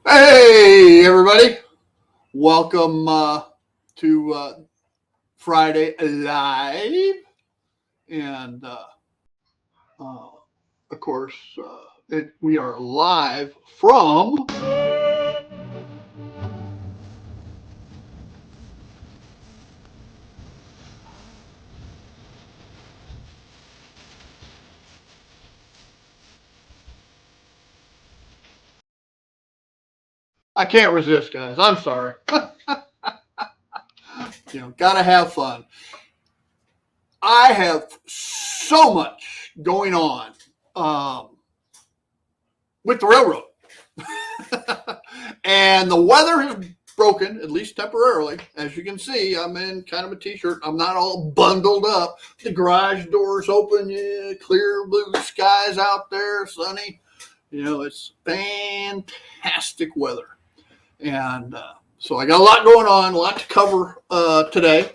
Hey, everybody. Welcome to Friday Live. And, uh, of course, we are live from. I can't resist, guys. I'm sorry. Gotta have fun. I have so much going on with the railroad. And the weather has broken, at least temporarily. As you can see, I'm in kind of a t-shirt. I'm not all bundled up. The garage door's open, yeah, clear blue skies out there, sunny. It's fantastic weather. And so I got a lot going on, a lot to cover today.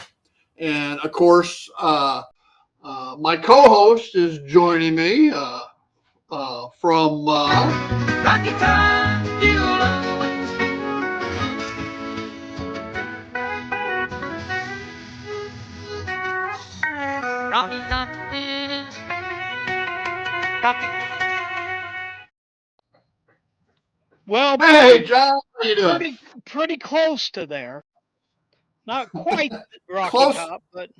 And of course, my co-host is joining me from Rocky Top, Well, Hey, John, how you doing? pretty close to there. Not quite Rocky Close, Top, but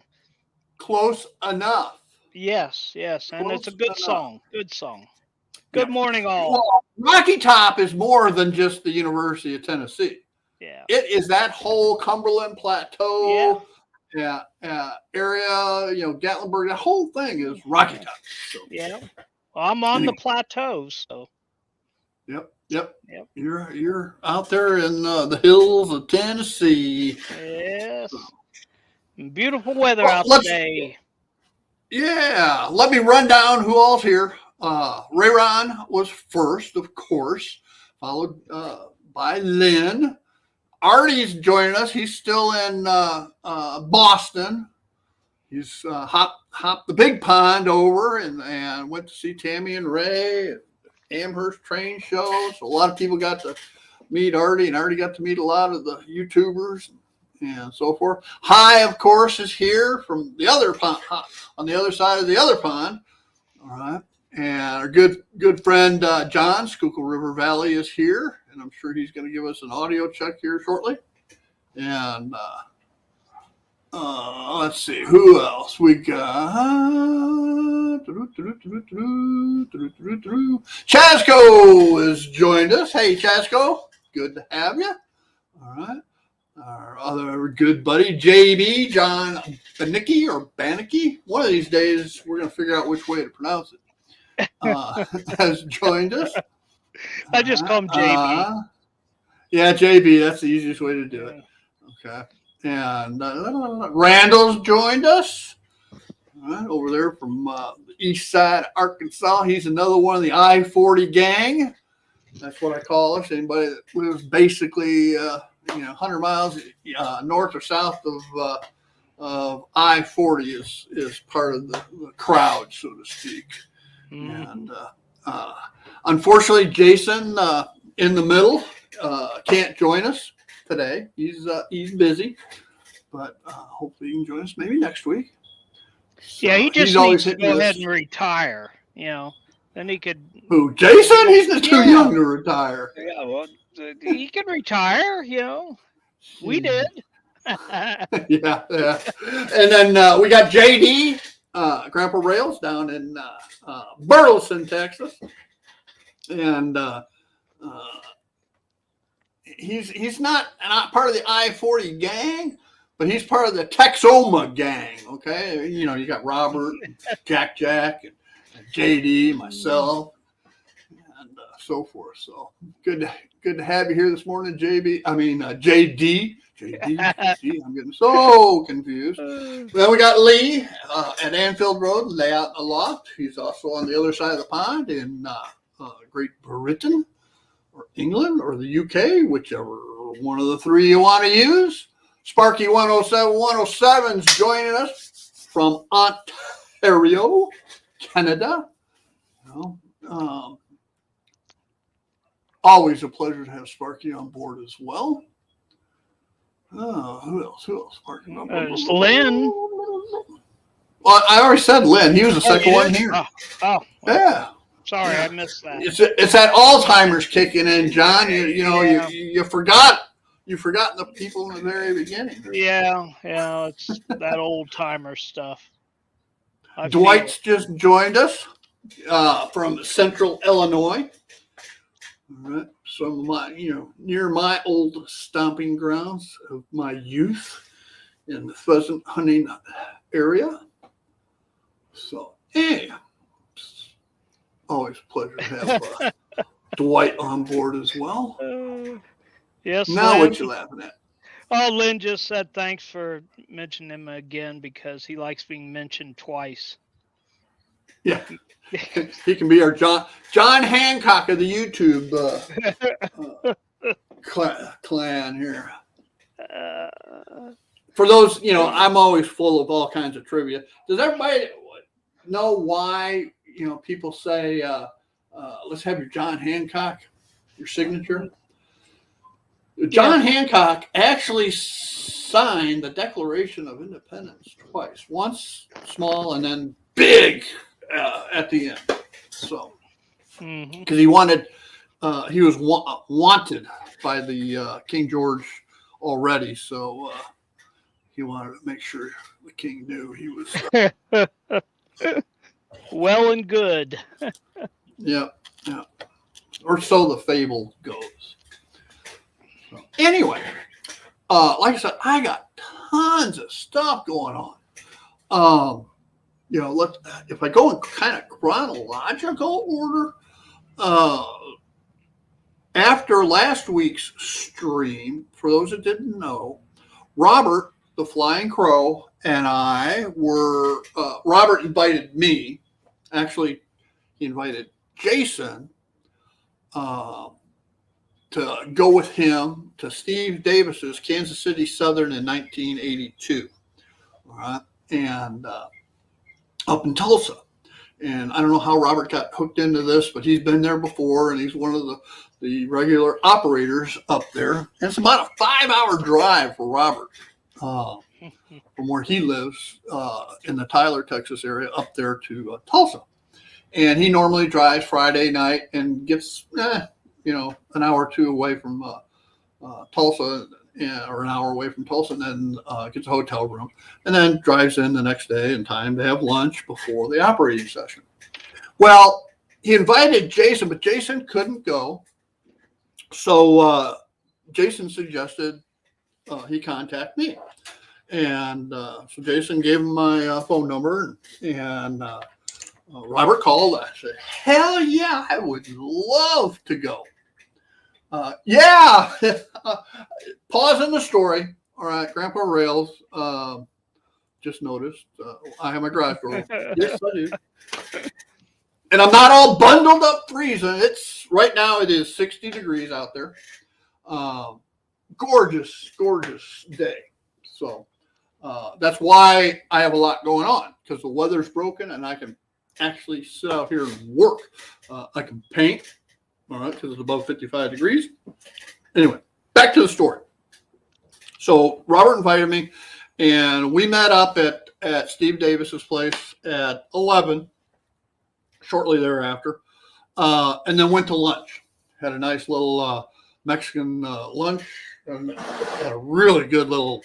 close enough. yes, and it's a Close good enough. song. Good song. Yeah. Good morning, all. Well, Rocky Top is more than just the University of Tennessee. Yeah, It is that whole Cumberland yeah, Plateau, area. Gatlinburg. That whole thing is Rocky Top. So, yeah. Well, I'm on the anyway, plateaus, so yep. yep. You're out there in the hills of Tennessee. Yes. So, Beautiful weather well, out today. let me run down who all's here. Ray Ron was first, of course, followed by Lynn. Artie's joining us. He's still in Boston. He's hopped the big pond over and went to see Tammy and Ray at Amherst train show. So a lot of people got to meet Artie, and Artie got to meet a lot of the YouTubers and so forth. Hi, of course, is here from the other pond, on the other side of the other pond. All right. And our good friend John, Schuylkill River Valley, is here, and I'm sure he's going to give us an audio check here shortly. And let's see, who else we got? Chasco has joined us. Hey, Chasco, good to have you. All right. Our other good buddy, JB, John Banicki or Banicki. One of these days, we're going to figure out which way to pronounce it. Has joined us. I just call him JB. Yeah, JB, that's the easiest way to do it. Okay. And Randall's joined us. All right, over there from the east side of Arkansas. He's another one of the I-40 gang. That's what I call us. Anybody that lives basically 100 miles north or south of I-40 is part of the crowd, so to speak. And unfortunately, Jason in the middle can't join us today. He's busy, but hopefully he can join us maybe next week. So Yeah, he just needs to go ahead and retire. Then he could. Who, Jason? He's too young to retire. Yeah, well, he can retire. We did. yeah. And then we got JD, Grandpa Rails, down in Burleson, Texas, and he's not part of the I-40 gang, but he's part of the Texoma gang. Okay, you got Robert, Jack, and JD, myself, and so forth. So good to have you here this morning, JD. JD, I'm getting so confused. Then we got Lee at Anfield Road, Layout in the Loft. He's also on the other side of the pond in Great Britain, or England, or the UK, whichever one of the three you want to use. Sparky 107's joining us from Ontario, Canada. Always a pleasure to have Sparky on board as well. Who else? Sparky. There's Lynn. Well, I already said Lynn. He was the second one here. Well, Yeah. Sorry, Yeah. I missed that. It's that Alzheimer's kicking in, John. Yeah. You forgot. You forgot the people in the very beginning. Yeah, it's that old timer stuff. Dwight's just joined us from Central Illinois. All right, some of my, near my old stomping grounds of my youth in the pheasant hunting area. So, hey, always a pleasure to have Dwight on board as well. Yes. Now, Lynn. what you laughing at? Oh, Lynn just said thanks for mentioning him again because he likes being mentioned twice. Yeah, he can be our John Hancock of the YouTube clan here. For those, I'm always full of all kinds of trivia. Does everybody know why, people say, let's have your John Hancock, your signature? John Hancock actually signed the Declaration of Independence twice. Once small and then big at the end. So, because he wanted, he was wanted by the King George already. So he wanted to make sure the king knew he was. Well and good. Yeah. Or so the fable goes. So, anyway, like I said, I got tons of stuff going on. If I go in kind of chronological order, after last week's stream, for those that didn't know, Robert, the Flying Crow, and I were, Robert invited me, actually, he invited Jason to go with him to Steve Davis's Kansas City Southern in 1982. All right. And up in Tulsa. And I don't know how Robert got hooked into this, but he's been there before, and he's one of the regular operators up there. And it's about a 5-hour drive for Robert from where he lives in the Tyler, Texas area up there to Tulsa. And he normally drives Friday night and gets, an hour or two away from Tulsa, or an hour away from Tulsa, and then gets a hotel room, and then drives in the next day in time to have lunch before the operating session. Well, he invited Jason, but Jason couldn't go. So Jason suggested he contact me. And so Jason gave him my phone number, and Robert called. I said, hell yeah, I would love to go. Pause in the story. All right, Grandpa Rails just noticed I have my garage door. Yes, I do. And I'm not all bundled up freezing. Right now it is 60 degrees out there. Gorgeous day. So that's why I have a lot going on, because the weather's broken and I can actually sit out here and work. I can paint. All right, because it's above 55 degrees. Anyway, back to the story. So Robert invited me, and we met up at Steve Davis's place at 11, shortly thereafter, and then went to lunch. Had a nice little Mexican lunch, and had a really good little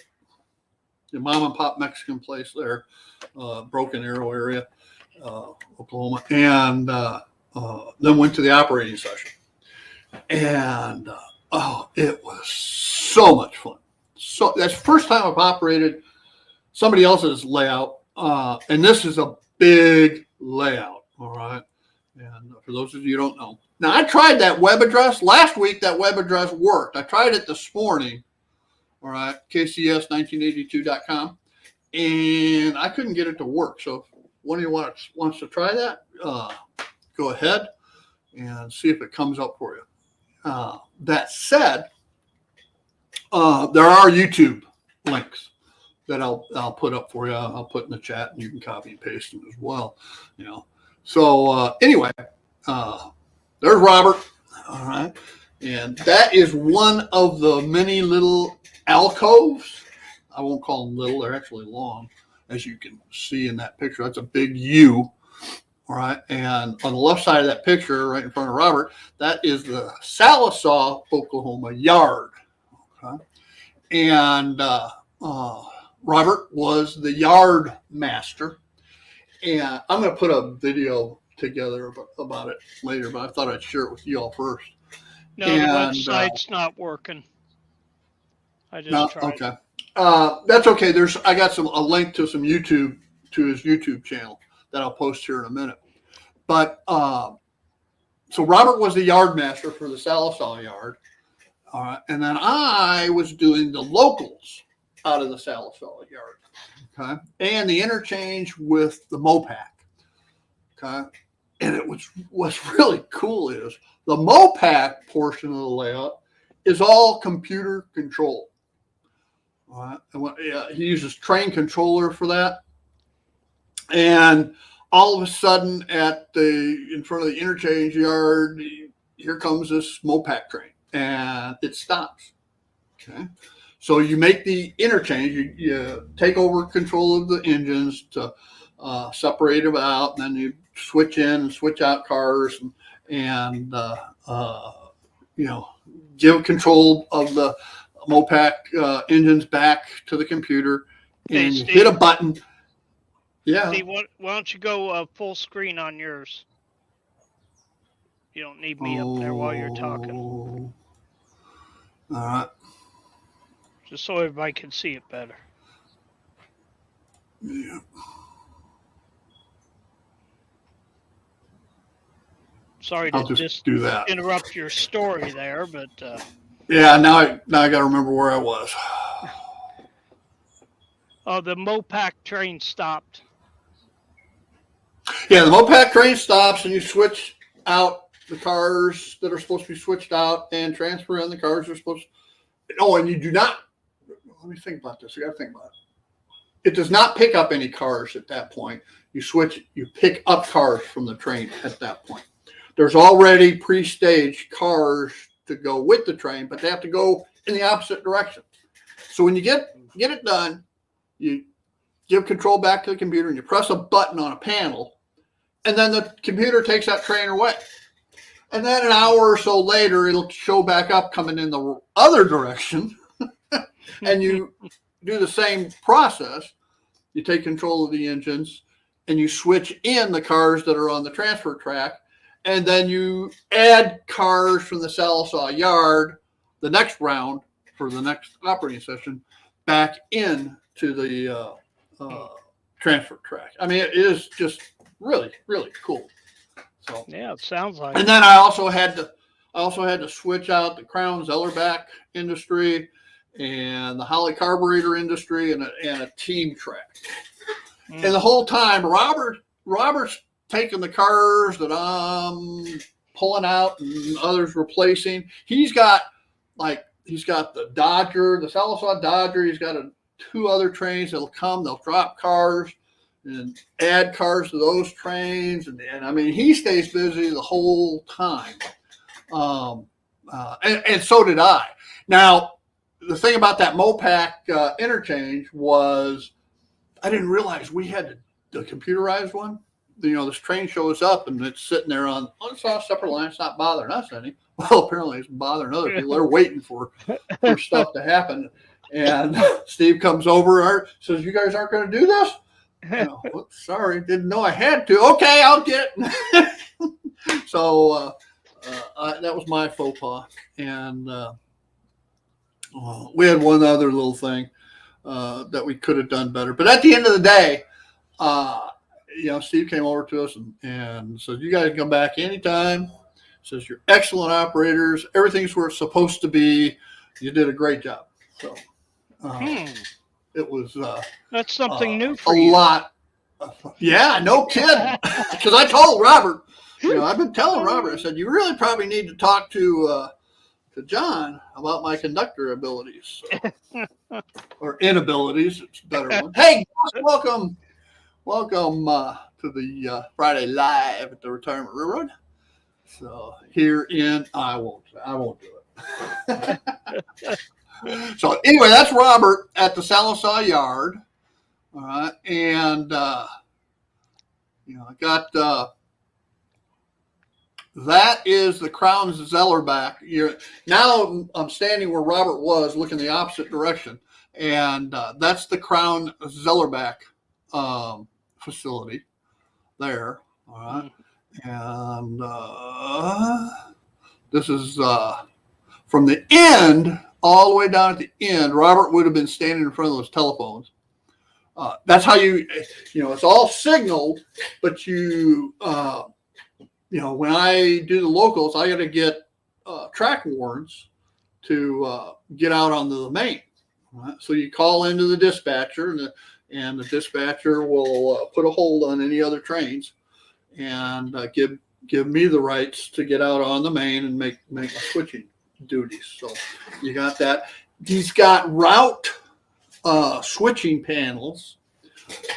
mom and pop Mexican place there, Broken Arrow area, Oklahoma, and then went to the operating session. And it was so much fun. So that's the first time I've operated somebody else's layout, and this is a big layout. All right. And for those of you who don't know, now I tried that web address last week. That web address worked. I tried it this morning. All right, kcs1982.com, and I couldn't get it to work. So if one of you wants to try that, go ahead and see if it comes up for you. That said, there are YouTube links that I'll put up for you. I'll put in the chat, and you can copy and paste them as well. So anyway, there's Robert. All right, And that is one of the many little alcoves. I won't call them little, they're actually long, as you can see in that picture. That's a big U. All right. And on the left side of that picture, right in front of Robert, that is the Salisaw, Oklahoma yard. Okay. And Robert was the yard master. And I'm going to put a video together about it later, but I thought I'd share it with you all first. No, the website's not working. I just tried. Okay. That's okay. I got a link to his YouTube channel that I'll post here in a minute. But so Robert was the yard master for the Salisaw yard. All right. And then I was doing the locals out of the Salisaw yard. Okay. And the interchange with the Mopac. Okay. And what's really cool is the Mopac portion of the layout is all computer controlled. All right. And he uses train controller for that. And all of a sudden in front of the interchange yard, here comes this Mopac train and it stops. Okay. So you make the interchange, you take over control of the engines to separate them out, and then you switch in and switch out cars and give control of the Mopac engines back to the computer, and you hit a button. Yeah. Steve, why don't you go full screen on yours? You don't need me up there while you're talking. All right. Just so everybody can see it better. Yeah. Sorry I'll to just do that. Interrupt your story there, but yeah, now I got to remember where I was. Oh, the Mopac train stopped. Yeah, the Mopac train stops, and you switch out the cars that are supposed to be switched out and transfer in the cars that are supposed to. Oh, and you do not. Let me think about this. I got to think about it. It does not pick up any cars at that point. You pick up cars from the train at that point. There's already pre-staged cars to go with the train, but they have to go in the opposite direction. So when you get it done, you give control back to the computer and you press a button on a panel, and then the computer takes that train away. And then an hour or so later, it'll show back up coming in the other direction. And you do the same process. You take control of the engines and you switch in the cars that are on the transfer track. And then you add cars from the Salisaw yard, the next round for the next operating session, back in to the transfer track. I mean, it is just really, really cool. So yeah, it sounds like. And then I also had to switch out the Crown Zellerback industry and the Holly carburetor industry and a team track. And the whole time, Robert's taking the cars that I'm pulling out and others replacing. He's got the Dodger, the Salisaw Dodger. He's got two other trains that'll come. They'll drop cars and add cars to those trains. And I mean, he stays busy the whole time. And so did I. Now, the thing about that Mopac interchange was I didn't realize we had the computerized one. This train shows up and it's sitting there it's on a separate line. It's not bothering us any. Well, apparently it's bothering other people. They're waiting for stuff to happen. And Steve comes over, says, "You guys aren't going to do this?" Sorry, didn't know I had to. Okay, I'll get it. So that was my faux pas. And we had one other little thing that we could have done better. But at the end of the day, Steve came over to us and said, "You guys come back anytime." Says, "You're excellent operators. Everything's where it's supposed to be. You did a great job." So it was that's something new for you. A lot. Yeah, no kidding. Because I told Robert, I've been telling Robert, I said, "You really probably need to talk to John about my conductor abilities." So, or inabilities. It's a better one. Hey, welcome to the Friday Live at the Retirement Railroad. So here in, I won't do it. So anyway, that's Robert at the Salisaw Yard. All right. And, I got, that is the Crown Zellerback. Now I'm standing where Robert was, looking the opposite direction. And that's the Crown Zellerback facility there. All right. And this is from the end all the way down at the end. Robert would have been standing in front of those telephones. That's how it's all signaled, but when I do the locals, I got to get track warrants to get out onto the main. Right? So you call into the dispatcher, and the dispatcher will put a hold on any other trains and give me the rights to get out on the main and make my switching duties. So you got that. He's got route switching panels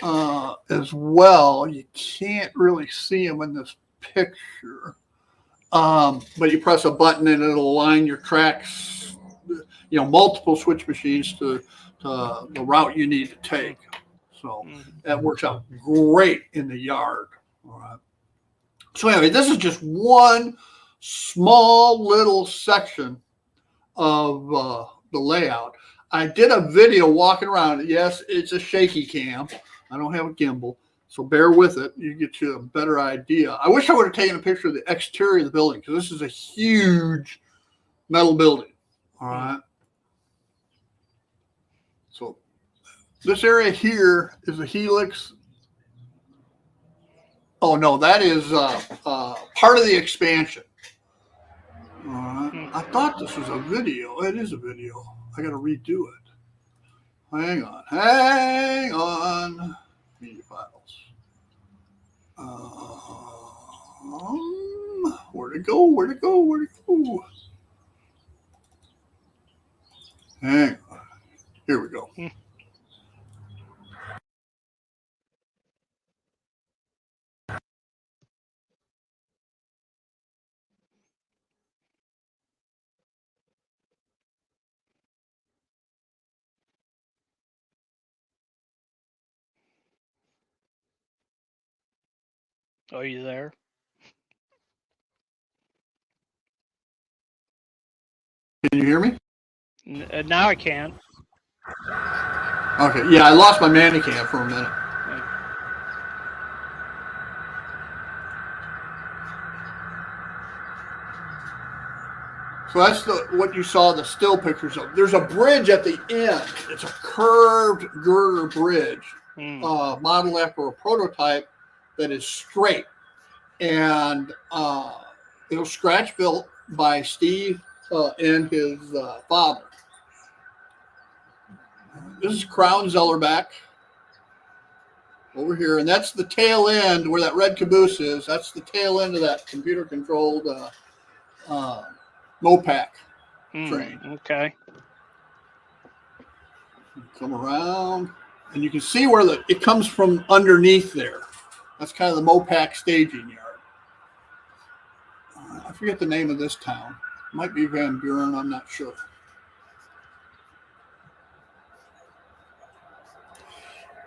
as well. You can't really see them in this picture, but you press a button and it'll align your tracks, multiple switch machines to the route you need to take. So that works out great in the yard. All right. So anyway, this is just one small little section of the layout. I did a video walking around. Yes, it's a shaky cam. I don't have a gimbal, so bear with it. You get you a better idea. I wish I would have taken a picture of the exterior of the building, because this is a huge metal building. All right. So this area here is a helix. Oh no, that is part of the expansion. All right. I thought this was a video. It is a video. I got to redo it. Hang on. Media files. Where'd it go? Hang on. Here we go. Are you there? Can you hear me? Now I can. Okay. Yeah, I lost my Manicam for a minute. So that's what you saw the still pictures of. There's a bridge at the end. It's a curved girder bridge, modeled after a prototype that is straight. And it was scratch built by Steve and his father. This is Crown Zellerback over here. And that's the tail end where that red caboose is. That's the tail end of that computer controlled Mopac train. Okay. Come around, and you can see where it comes from underneath there. That's kind of the Mopac staging yard. I forget the name of this town. It might be Van Buren, I'm not sure.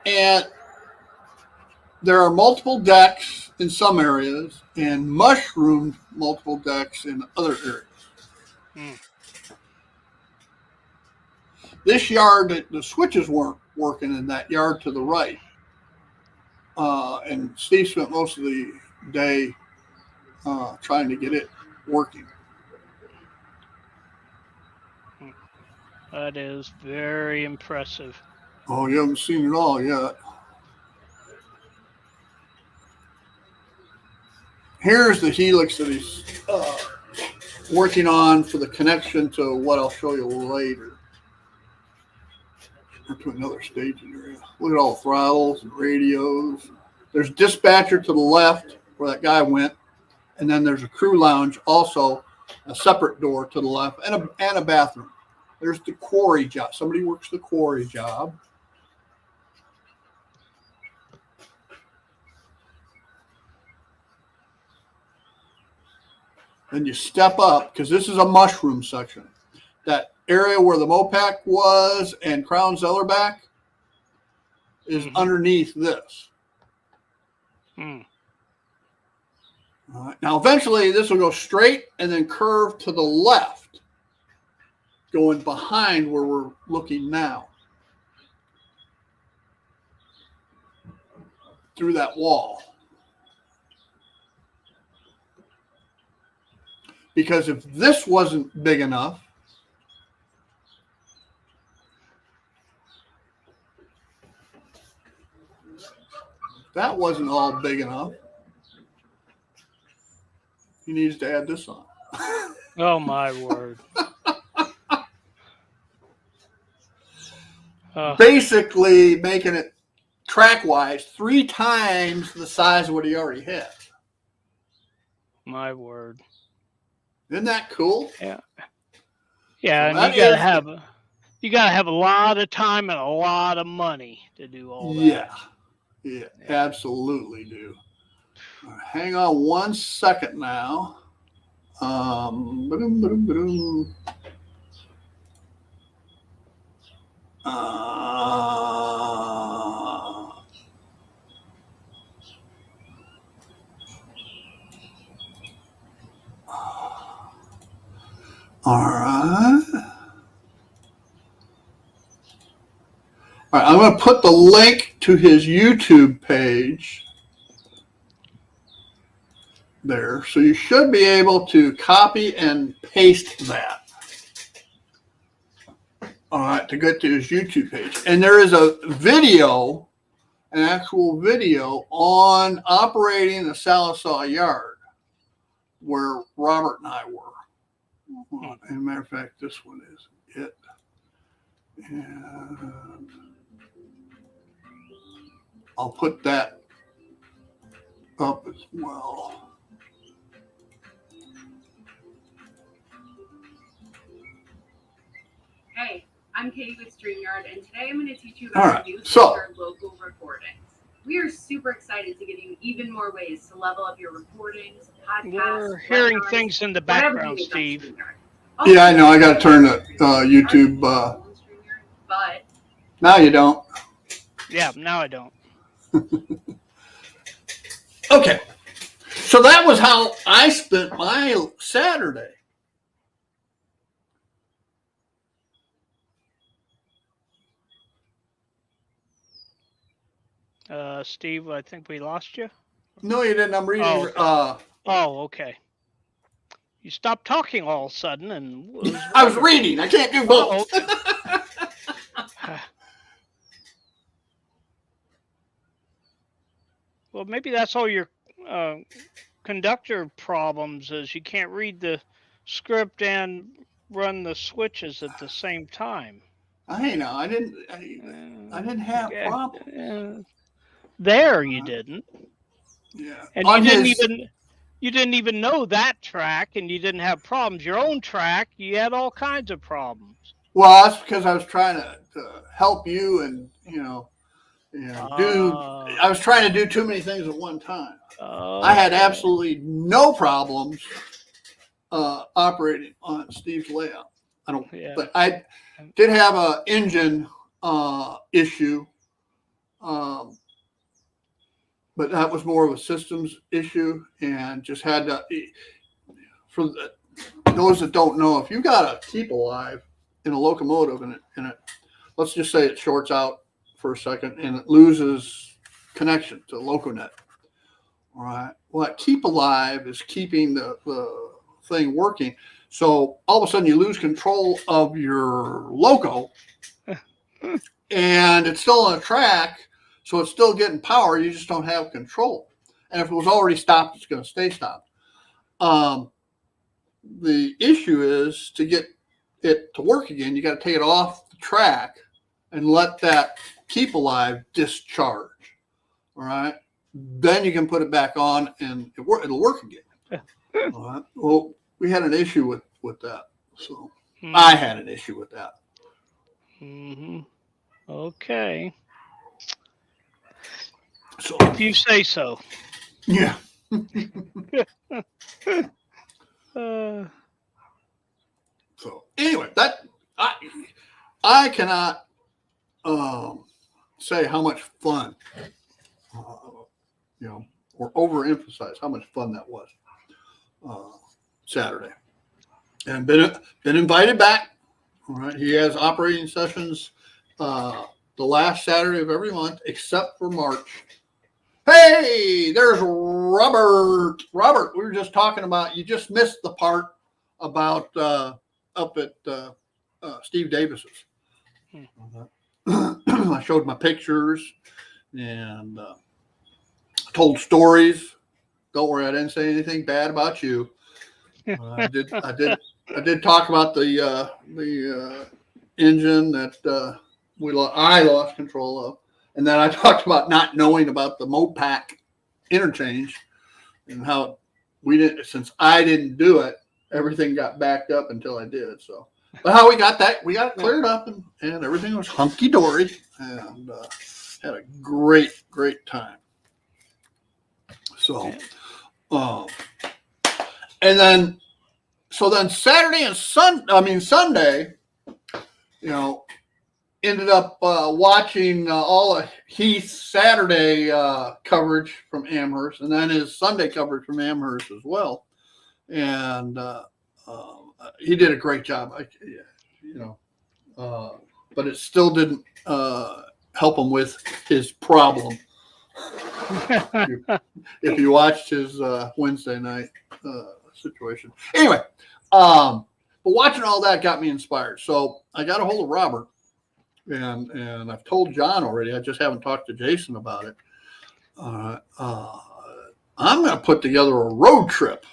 And there are multiple decks in some areas and mushroomed multiple decks in other areas. This yard, the switches weren't working in that yard to the right. And Steve spent most of the day trying to get it working. That is very impressive. Oh, you haven't seen it all yet. Here's the helix that he's working on for the connection to what I'll show you later. Or to another staging area. Look at all the throttles and radios. There's dispatcher to the left where that guy went. And then there's a crew lounge, also a separate door to the left, and a bathroom. There's the quarry job. Somebody works the quarry job. Then you step up, because this is a mushroom section. That area where the Mopac was and Crown Zellerback is underneath this. Mm. All right. Now, eventually, this will go straight and then curve to the left, going behind where we're looking now, through that wall. Because if this wasn't big enough, that wasn't all big enough, he needs to add this on. Oh, my word. Basically making it track-wise 3 times the size of what he already had. My word. Isn't that cool? Yeah. Yeah, So and you gotta have a lot of time and a lot of money to do all that. Yeah, absolutely do. Right, hang on 1 second now. Ba-dum. All right. All right, I'm going to put the link to his YouTube page there. So you should be able to copy and paste that. All right, to get to his YouTube page. And there is a video, an actual video on operating the Salisaw yard where Robert and I were. As a matter of fact, this one is it. And I'll put that up as well. Hey, I'm Katie with StreamYard, and today I'm going to teach you about our new feature, local recordings. We are super excited to give you even more ways to level up your recordings, podcasts. We're hearing things in the background, Steve. Yeah, I know. I got to turn the YouTube. But now you don't. Yeah, now I don't. Okay. So that was how I spent my Saturday. Steve, I think we lost you. No, you didn't. I'm reading. Oh, okay. You stopped talking all of a sudden, and I was reading. I can't do both. Okay. Well, maybe that's all your conductor problems is you can't read the script and run the switches at the same time. I know. I didn't have problems. There you didn't. Yeah. And you didn't even know that track, and you didn't have problems. Your own track, you had all kinds of problems. Well, that's because I was trying to help you, and I was trying to do too many things at one time. I had absolutely no problems operating on Steve's layout. But I did have an engine issue. But that was more of a systems issue, and just had to. For those that don't know, if you got a keep alive in a locomotive, and it, let's just say it shorts out for a second, and it loses connection to Loconet. All right. Well, that keep alive is keeping the thing working. So all of a sudden, you lose control of your loco, and it's still on a track. So it's still getting power. You just don't have control. And if it was already stopped, it's going to stay stopped. The issue is to get it to work again, you got to take it off the track and let that keep alive discharge. All right. Then you can put it back on and it'll work again. All right. Well, we had an issue with that. So I had an issue with that. Mm-hmm. Okay. So if you say so. Yeah. So anyway, that I cannot say how much fun, or overemphasize how much fun that was Saturday, and been invited back. All right, he has operating sessions the last Saturday of every month, except for March. Hey, there's Robert. Robert, we were just talking about. You just missed the part about up at Steve Davis's. I showed my pictures and told stories. Don't worry, I didn't say anything bad about you. I did talk about the engine that I lost control of, and then I talked about not knowing about the Mopac interchange and how since I didn't do it, everything got backed up until I did. So, but how we got it cleared up, and everything was hunky dory, and had a great time. So, and then Saturday and Sunday, ended up watching all of Heath's Saturday coverage from Amherst, and then his Sunday coverage from Amherst as well. And he did a great job. But it still didn't help him with his problem. if you watched his Wednesday night situation. Anyway, but watching all that got me inspired. So I got a hold of Robert, and I've told John already. I just haven't talked to Jason about it. I'm going to put together a road trip,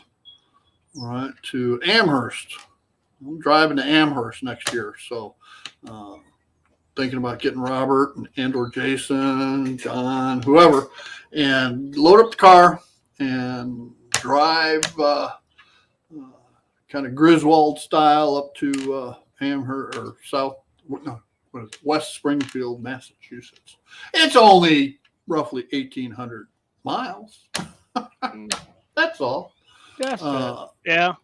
right, to Amherst. I'm driving to Amherst next year, so thinking about getting Robert and/or Jason, John, whoever, and load up the car and drive kind of Griswold style up to Amherst or West Springfield, Massachusetts. It's only roughly 1,800 miles. That's all. That's yeah.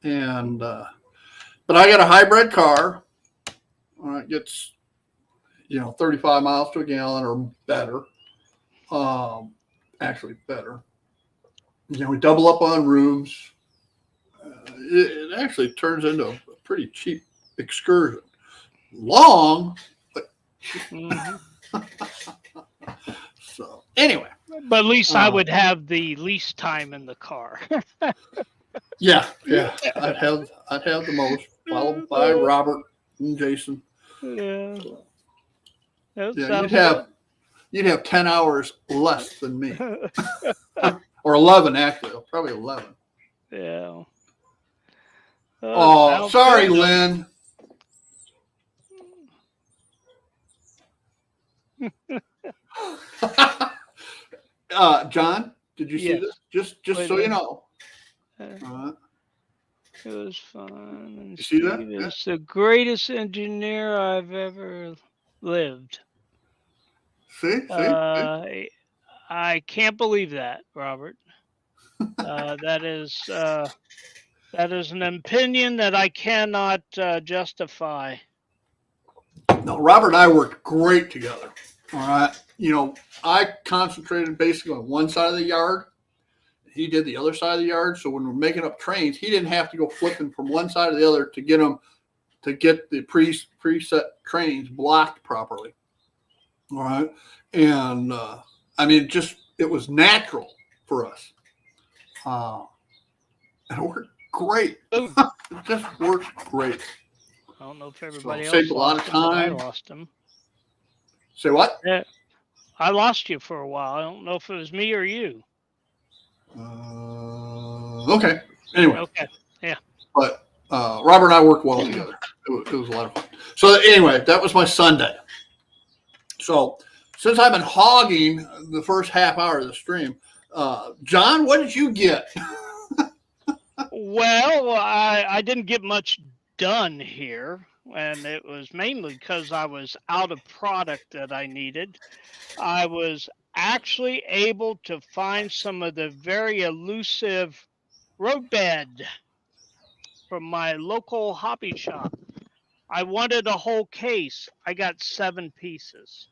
And but I got a hybrid car. It gets 35 miles to a gallon or better. Actually better. We double up on rooms. It actually turns into a pretty cheap excursion. Long, but so anyway. But at least I would have the least time in the car. Yeah. I'd have the most, followed by Robert and Jason. Yeah. You'd have 10 hours less than me, or 11 actually, probably 11. Yeah. Oh, sorry, good. Lynn. John, did you see this? Just so you know. It was fun. You see that? He's the greatest engineer I've ever lived. See? I can't believe that, Robert. That is an opinion that I cannot justify. No, Robert and I worked great together. All right. I concentrated basically on one side of the yard. He did the other side of the yard. So when we're making up trains, he didn't have to go flipping from one side to the other to get the preset trains blocked properly. All right. And it was natural for us. And it worked great. It just worked great. I don't know if everybody else saved a lot of time. I lost him. Say what? Yeah, I lost you for a while. I don't know if it was me or you. Okay. Anyway. Okay. Yeah. But Robert and I worked well together. It was a lot of fun. So anyway, that was my Sunday. So since I've been hogging the first half hour of the stream, John, what did you get? Well, I didn't get much done here, and it was mainly because I was out of product that I needed. I was actually able to find some of the very elusive roadbed from my local hobby shop. I wanted a whole case. I got 7 pieces.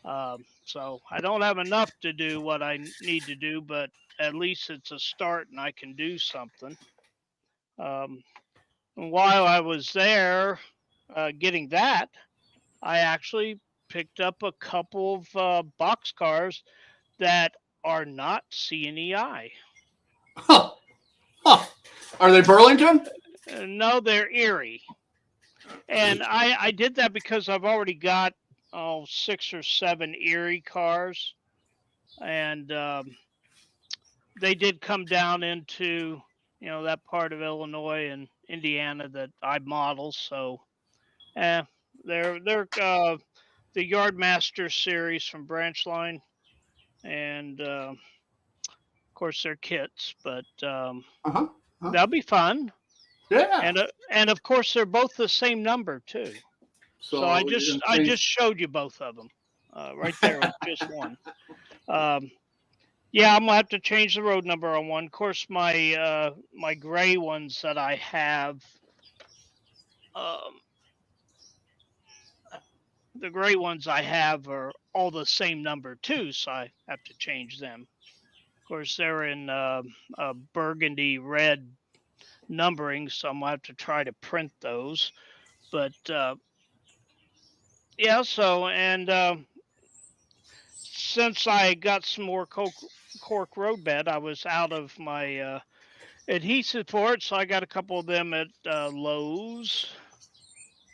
So I don't have enough to do what I need to do, but at least it's a start and I can do something. While I was there getting that, I actually picked up a couple of boxcars that are not CNEI. Huh. Huh. Are they Burlington? No, they're Erie. And I did that because I've already got 6 or 7 Erie cars. And they did come down into, that part of Illinois and Indiana that I model. So they're the Yardmaster series from Branchline. And of course, they're kits, but Uh-huh. Huh. that'll be fun. Yeah. And of course, they're both the same number, too. So I just showed you both of them right there with just one. Yeah, I'm gonna have to change the road number on one. Of course, my my gray ones that I have, the gray ones I have are all the same number too, so I have to change them. Of course, they're in burgundy red numbering, so I'm gonna have to try to print those. But yeah, so and since I got some more cork roadbed, I was out of my adhesive for it, so I got a couple of them at Lowe's.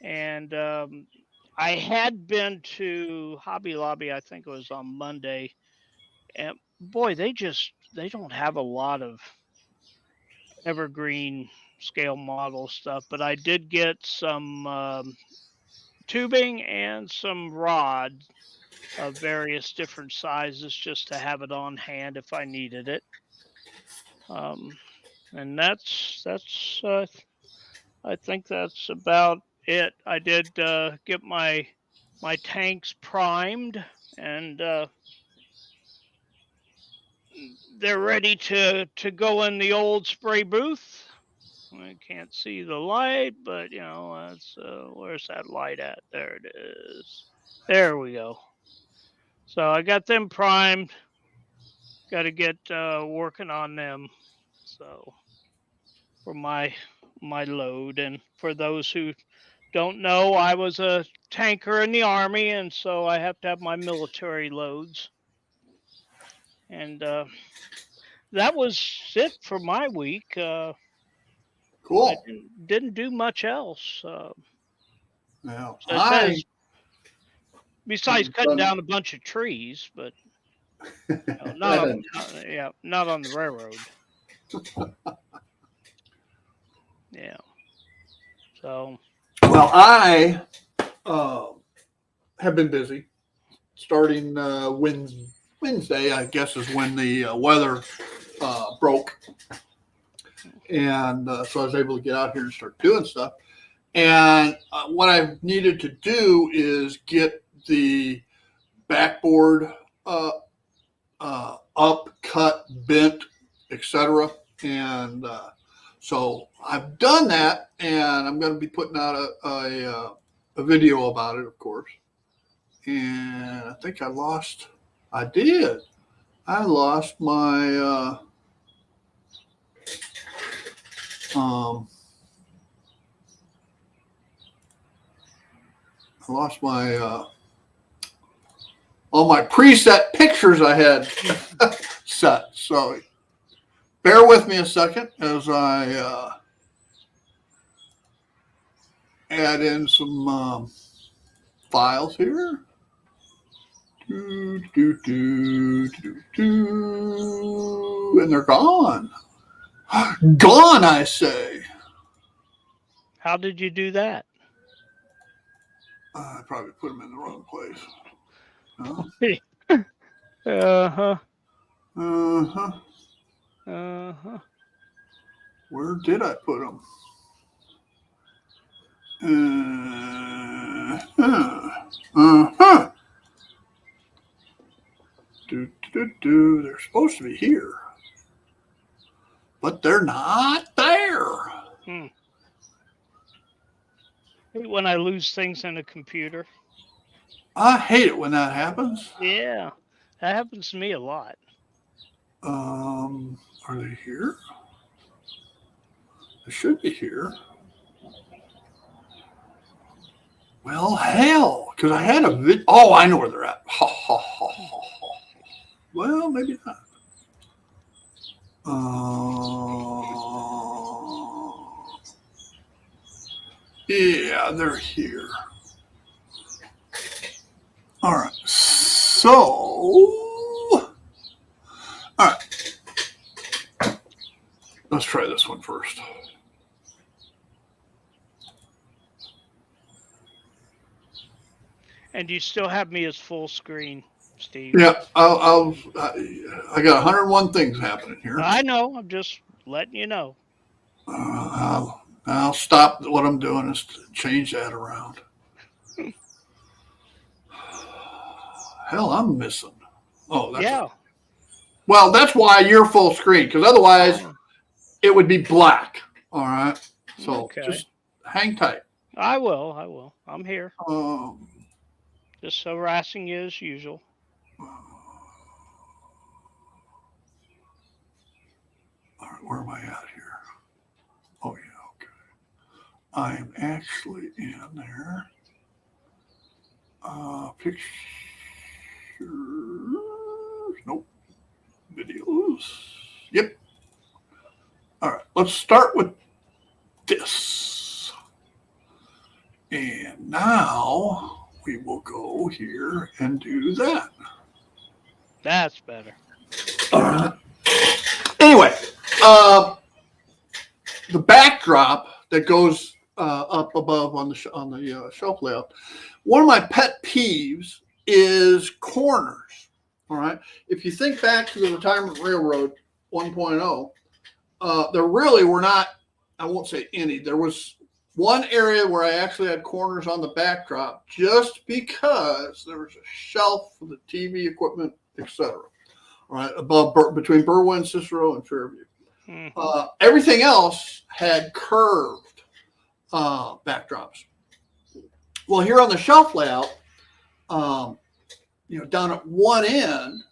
And I had been to Hobby Lobby, I think it was on Monday, and boy, they don't have a lot of evergreen scale model stuff, but I did get some tubing and some rod of various different sizes just to have it on hand if I needed it. And that's I think that's about it. I did get my tanks primed, and they're ready to go in the old spray booth. I can't see the light, but that's where's that light at? There it is. There we go. So I got them primed. Got to get working on them. So for my load, and for those who don't know, I was a tanker in the Army, and so I have to have my military loads. And that was it for my week. Cool. I didn't do much else. Now, besides cutting down a bunch of trees, but not on the railroad. Yeah. So. Well, I have been busy. Starting Wednesday, I guess, is when the weather broke. And so I was able to get out here and start doing stuff. And what I needed to do is get the backboard up, cut, bent, etc. And so I've done that, and I'm going to be putting out a video about it, of course. And I think I lost my all my preset pictures I had set. So bear with me a second as I add in some files here. And they're gone. Gone, I say. How did you do that? I probably put them in the wrong place. No? Uh-huh. Uh-huh. Uh-huh. Where did I put them? Uh-huh. They're supposed to be here. but they're not there. Hate when I lose things in a computer. I hate it when that happens. Yeah, that happens to me a lot. Are they here? They should be here. Well, hell, because I had a vid. Oh, I know where they're at. Ha, ha, ha, ha, ha. Well, maybe not. Yeah, they're here. All right. So, all right. Let's try this one first. And you still have me as full screen, Steve. Yeah, I got 101 things happening here. I know. I'm just letting you know. I'll stop. What I'm doing is to change that around. Hell, I'm missing. Oh, that's Yeah. Well, that's why you're full screen, because otherwise it would be black. All right. So just hang tight. I will. I'm here. Um, Just harassing you as usual. all right, where am I at here? Oh, yeah, okay. I am actually in there. Pictures. Nope. Videos. Yep. All right, let's start with this. And now we will go here and do that. That's better. All right. Anyway, the backdrop that goes up above on the shelf layout. One of my pet peeves is corners. All right. If you think back to the Retirement Railroad 1.0, there really were not. I won't say any. There was one area where I actually had corners on the backdrop, just because there was a shelf for the TV equipment, etc. All right, above between Berwyn, Cicero, and Fairview. Mm-hmm. Everything else had curved backdrops. Well, here on the shelf layout, down at one end,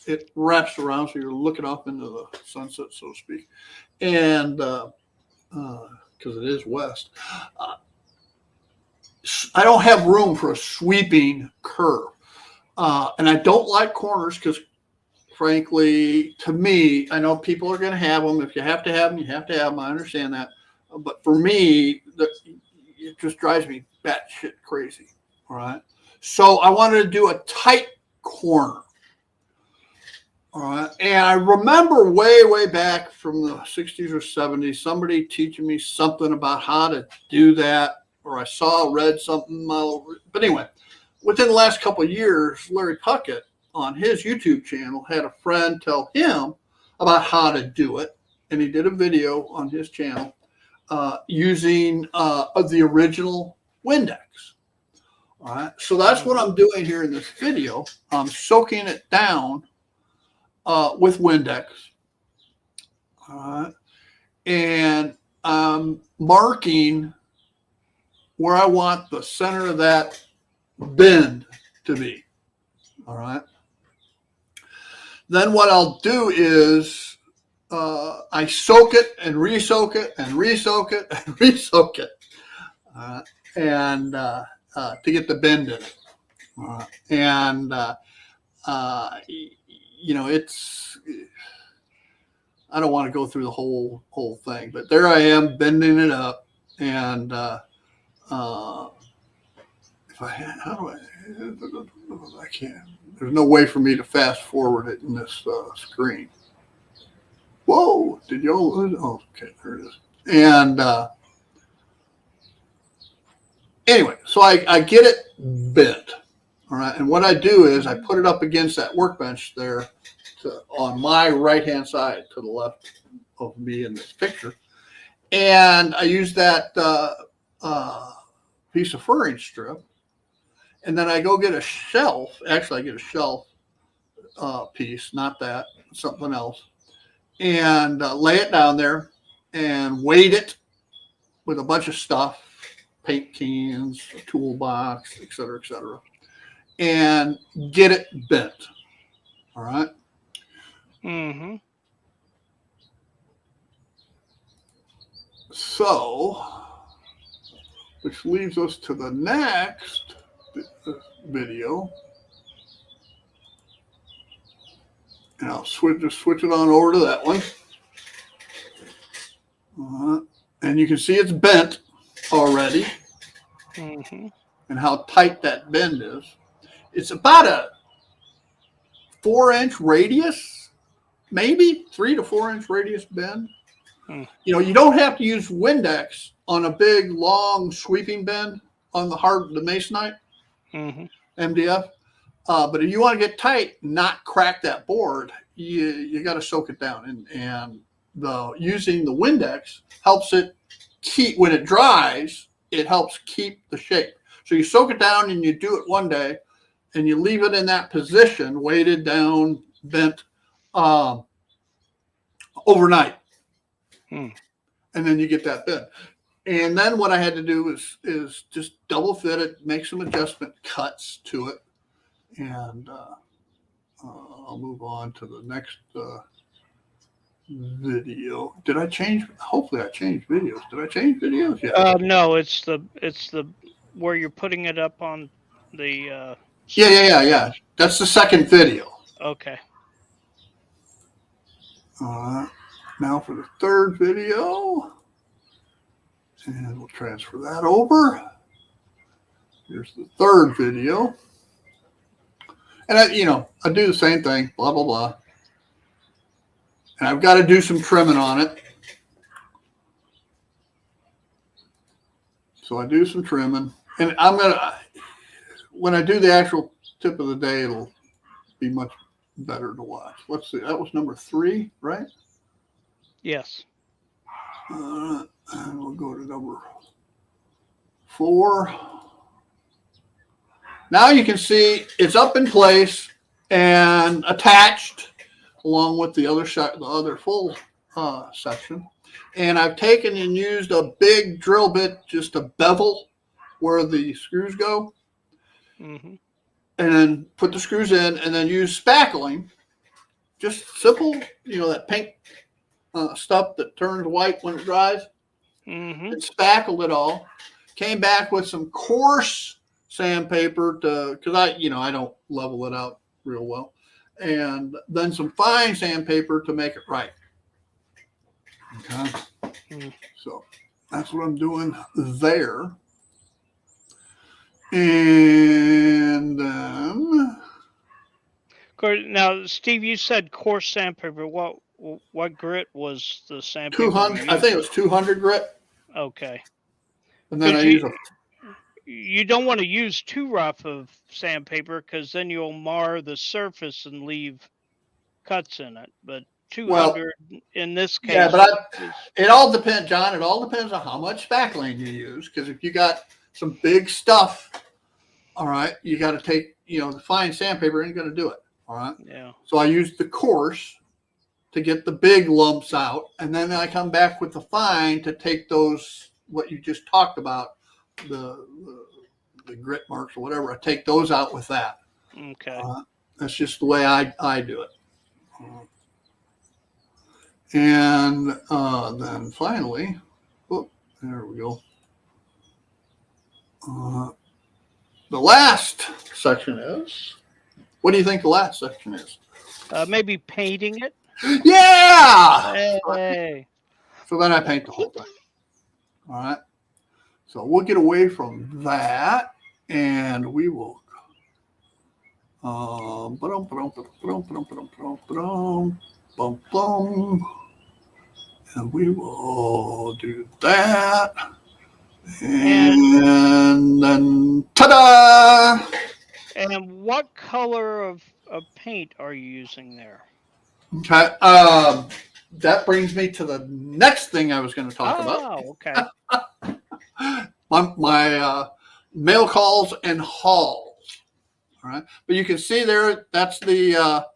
it wraps around, so you're looking up into the sunset, so to speak, and because it is west, I don't have room for a sweeping curve, and I don't like corners because, frankly, to me, I know people are going to have them. If you have to have them, you have to have them. I understand that, but for me, it just drives me batshit crazy. All right. So I wanted to do a tight corner. All right. And I remember way back from the 60s or 70s, somebody teaching me something about how to do that, or I read something. But anyway, within the last couple of years, Larry Puckett on his YouTube channel had a friend tell him about how to do it. And he did a video on his channel using the original Windex. All right, so that's what I'm doing here in this video. I'm soaking it down with Windex. All right, and I'm marking where I want the center of that bend to be. All right. Then what I'll do is I soak it and re-soak it and re-soak it and re-soak it, and to get the bend in it. And it's, I don't want to go through the whole thing, but there I am bending it up, and if I had, I can't. There's no way for me to fast forward it in this screen. Whoa! Did y'all? Oh, okay, there it is. And anyway, so I get it bent. All right, and what I do is I put it up against that workbench there, on my right-hand side to the left of me in this picture, and I use that piece of furring strip, and then I go get a shelf. Actually, I get a shelf piece, not that, something else, and lay it down there and weight it with a bunch of stuff, paint cans, a toolbox, et cetera, and get it bent. All right. Mm-hmm. So, which leads us to the next video. And I'll just switch it on over to that one. And you can see it's bent already. Mm-hmm. And how tight that bend is. It's about a 4-inch radius, maybe 3 to 4 inch radius bend. You know, you don't have to use Windex on a big, long, sweeping bend on the masonite, MDF. But if you want to get tight, not crack that board, you got to soak it down. And using the Windex helps it keep, when it dries, it helps keep the shape. So you soak it down and you do it one day, and you leave it in that position, weighted down, bent, overnight. And then you get that bent. And then what I had to do is just double fit it, make some adjustment cuts to it. And I'll move on to the next video. Did I change? Hopefully I changed videos. Did I change videos? Yeah. No, it's the where you're putting it up on the. Yeah. That's the second video. Okay. Now for the third video, and we'll transfer that over. Here's the third video. And I do the same thing, blah, blah, blah. And I've got to do some trimming on it. So I do some trimming. And when I do the actual tip of the day, it'll be much better to watch. Let's see, that was number 3, right? Yes. And we'll go to number 4. Now you can see it's up in place and attached along with the other full section. And I've taken and used a big drill bit just to bevel where the screws go. And then put the screws in and then use spackling. Just simple, that paint stuff that turns white when it dries. And spackled it all. Came back with some coarse sandpaper because I don't level it out real well. And then some fine sandpaper to make it right. Okay. So that's what I'm doing there. And then now, Steve, you said coarse sandpaper. What grit was the sandpaper? 200. I think it was 200 grit. Okay. And then I use you don't want to use too rough of sandpaper because then you'll mar the surface and leave cuts in it. But 200 in this case. Yeah, but it all depends, John. It all depends on how much spackling you use. Because if you got some big stuff, all right, you got to take, the fine sandpaper ain't going to do it. All right. Yeah. So I use the coarse to get the big lumps out. And then I come back with the fine to take those, what you just talked about, the grit marks or whatever. I take those out with that. Okay. That's just the way I do it. And then finally, there we go. The last section is, what do you think the last section is? Maybe painting it. Yeah. Hey. So then I paint the whole thing. All right. So we'll get away from that, and we will. And we will do that. And then, ta-da! And what color of paint are you using there? Okay. That brings me to the next thing I was going to talk about. Oh, okay. my mail calls and hauls. All right. But you can see there, that's the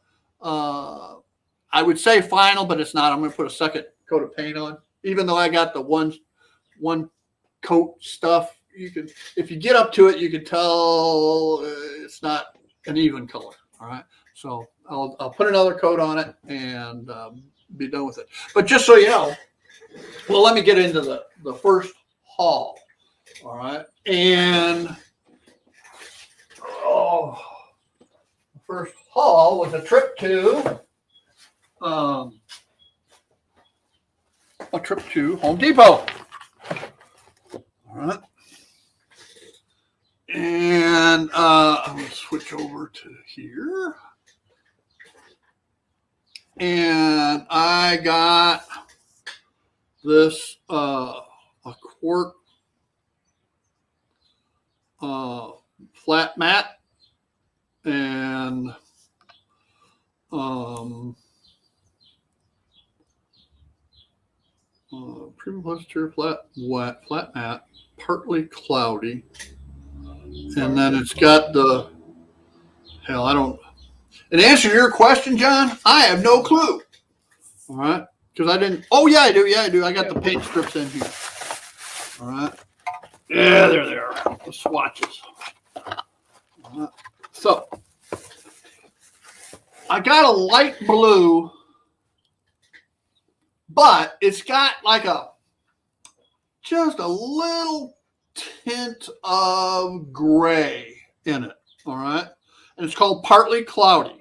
I would say final, but it's not. I'm going to put a second coat of paint on, even though I got the one coat stuff. You can, if you get up to it, you can tell it's not an even color. All right. So I'll put another coat on it and be done with it. But just so you know, well, let me get into the first haul. All right. And the first haul was a trip to Home Depot. All right. And I'm going to switch over to here. And I got this a quart flat mat and premium posture flat mat, partly cloudy. And then it's got the hell, I don't. In answer to your question, John, I have no clue. All right, because I didn't. Oh yeah, I do. Yeah, I do. I got the paint strips in here. All right. Yeah, there they are. The swatches. All right. So I got a light blue, but it's got like just a little tint of gray in it. All right. And it's called Partly Cloudy.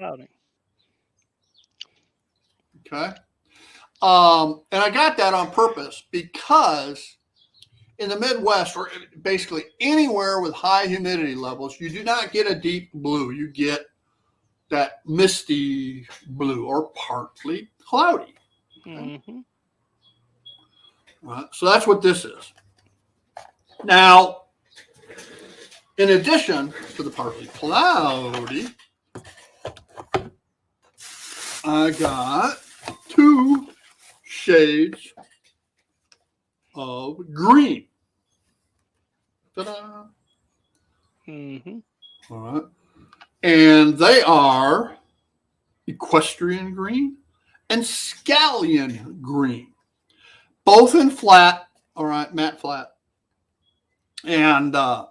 Okay. And I got that on purpose because in the Midwest, or basically anywhere with high humidity levels, you do not get a deep blue. You get that misty blue or partly cloudy. Okay? Mm-hmm. Right. So that's what this is. Now, in addition to the partly cloudy, I got 2 shades of green. Ta-da! Mm-hmm. All right. And they are equestrian green and scallion green, both in flat, all right, matte flat. And the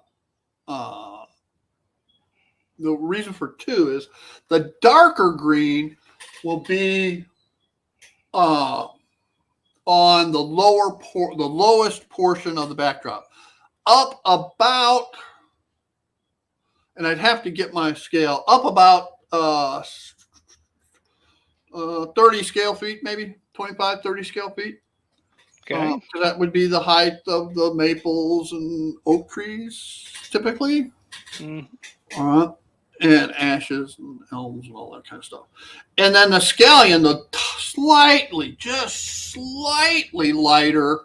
reason for 2 is the darker green will be on the lowest portion of the backdrop, up about, and I'd have to get my scale, up about 30 scale feet, maybe 25, 30 scale feet. Okay. That would be the height of the maples and oak trees, typically. Mm-hmm. All right. And ashes and elms and all that kind of stuff. And then the scallion, the just slightly lighter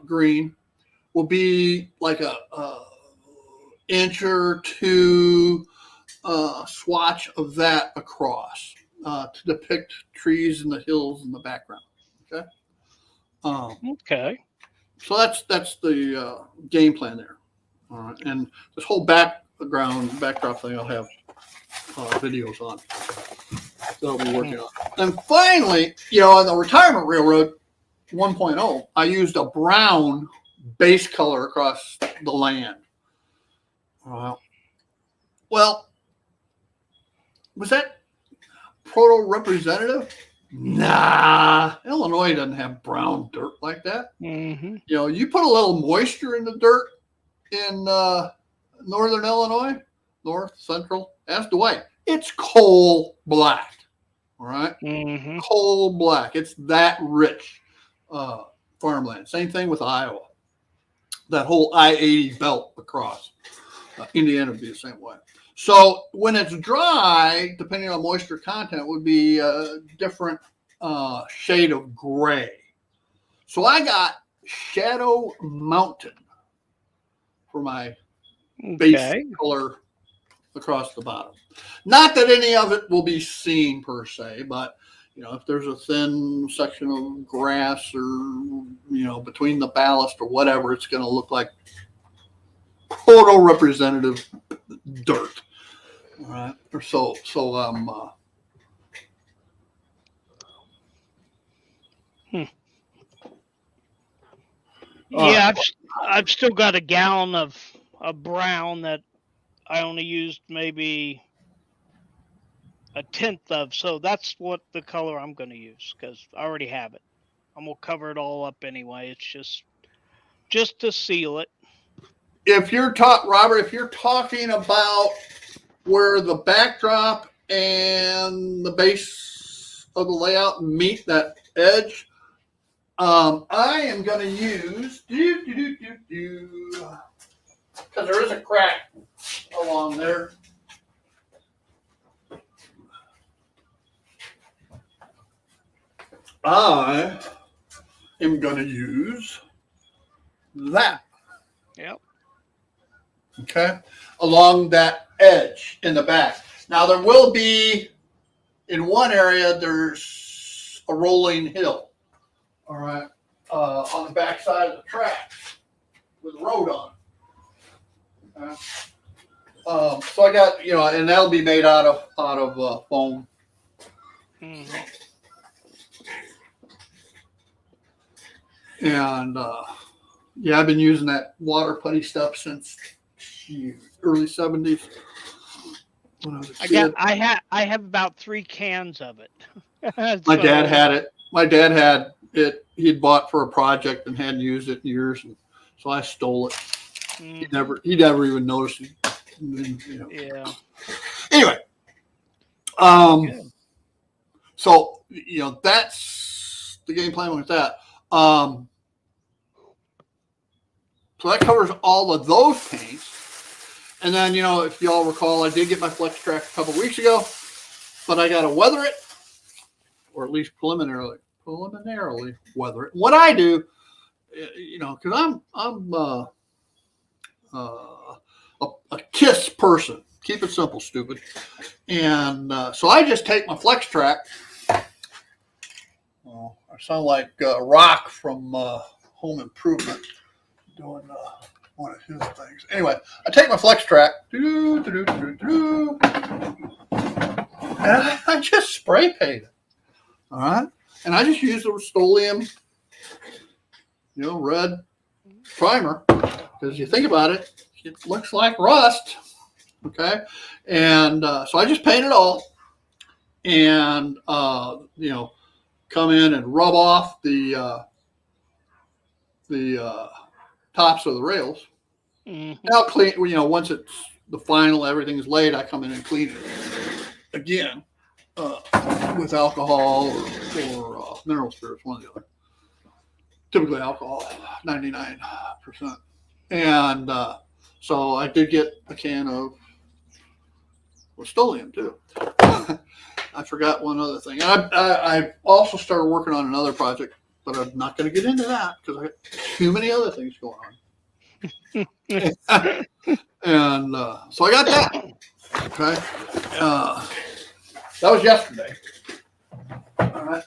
green, will be like a inch or 2 swatch of that across to depict trees and the hills in the background. Okay. Okay. So that's the game plan there. All right. And this whole backdrop thing I'll have videos on that I'll be working on. And finally, on the Retirement Railroad 1.0, I used a brown base color across the land. Well, was that proto-representative? Nah, Illinois doesn't have brown dirt like that. Mm-hmm. You put a little moisture in the dirt in northern Illinois, north, central, ask Dwight. It's coal black. All right? Mm-hmm. Coal black. It's that rich farmland. Same thing with Iowa. That whole I-80 belt across. Indiana would be the same way. So when it's dry, depending on moisture content, it would be a different shade of gray. So I got Shadow Mountain for my base color across the bottom. Not that any of it will be seen per se, but if there's a thin section of grass or between the ballast or whatever, it's going to look like proto-representative dirt. All right. So Yeah, I've still got a gallon of brown that I only used maybe a tenth of, so that's what the color I'm going to use because I already have it. I'm gonna cover it all up anyway. It's just to seal it. If you're Robert, if you're talking about where the backdrop and the base of the layout meet that edge, I am going to use because there is a crack along there. I am going to use that. Yep. Okay. Along that edge in the back. Now there will be, in one area, there's a rolling hill. All right. On the back side of the track with a road on it. Okay. So I got, and that'll be made out of foam. Mm-hmm. And yeah, I've been using that water putty stuff since early 70s. When I was a kid. I have about 3 cans of it. My dad had it. My dad had it. He'd bought for a project and hadn't used it in years, and so I stole it. Mm-hmm. He never even noticed it. Yeah. Anyway, so that's the game plan with that. So that covers all of those paints. And then, if y'all recall, I did get my Flex Track a couple weeks ago, but I got to weather it, or at least preliminarily weather it. What I do, because I'm a KISS person. Keep it simple, stupid. And so I just take my Flex Track. Oh, I sound like Rock from Home Improvement doing one of his things. Anyway, I take my Flex Track, and I just spray paint it. All right, and I just use the Rust-Oleum, red primer, because you think about it, it looks like rust. Okay, and so I just paint it all, and come in and rub off the tops of the rails. Mm-hmm. I'll clean, once it's the final, everything's laid, I come in and clean it again with alcohol or mineral spirits, one or the other. Typically alcohol, 99%. And so I did get a can of Rust-Oleum too. I forgot one other thing. I also started working on another project, but I'm not going to get into that because I have too many other things going on. And so I got that. Okay. That was yesterday.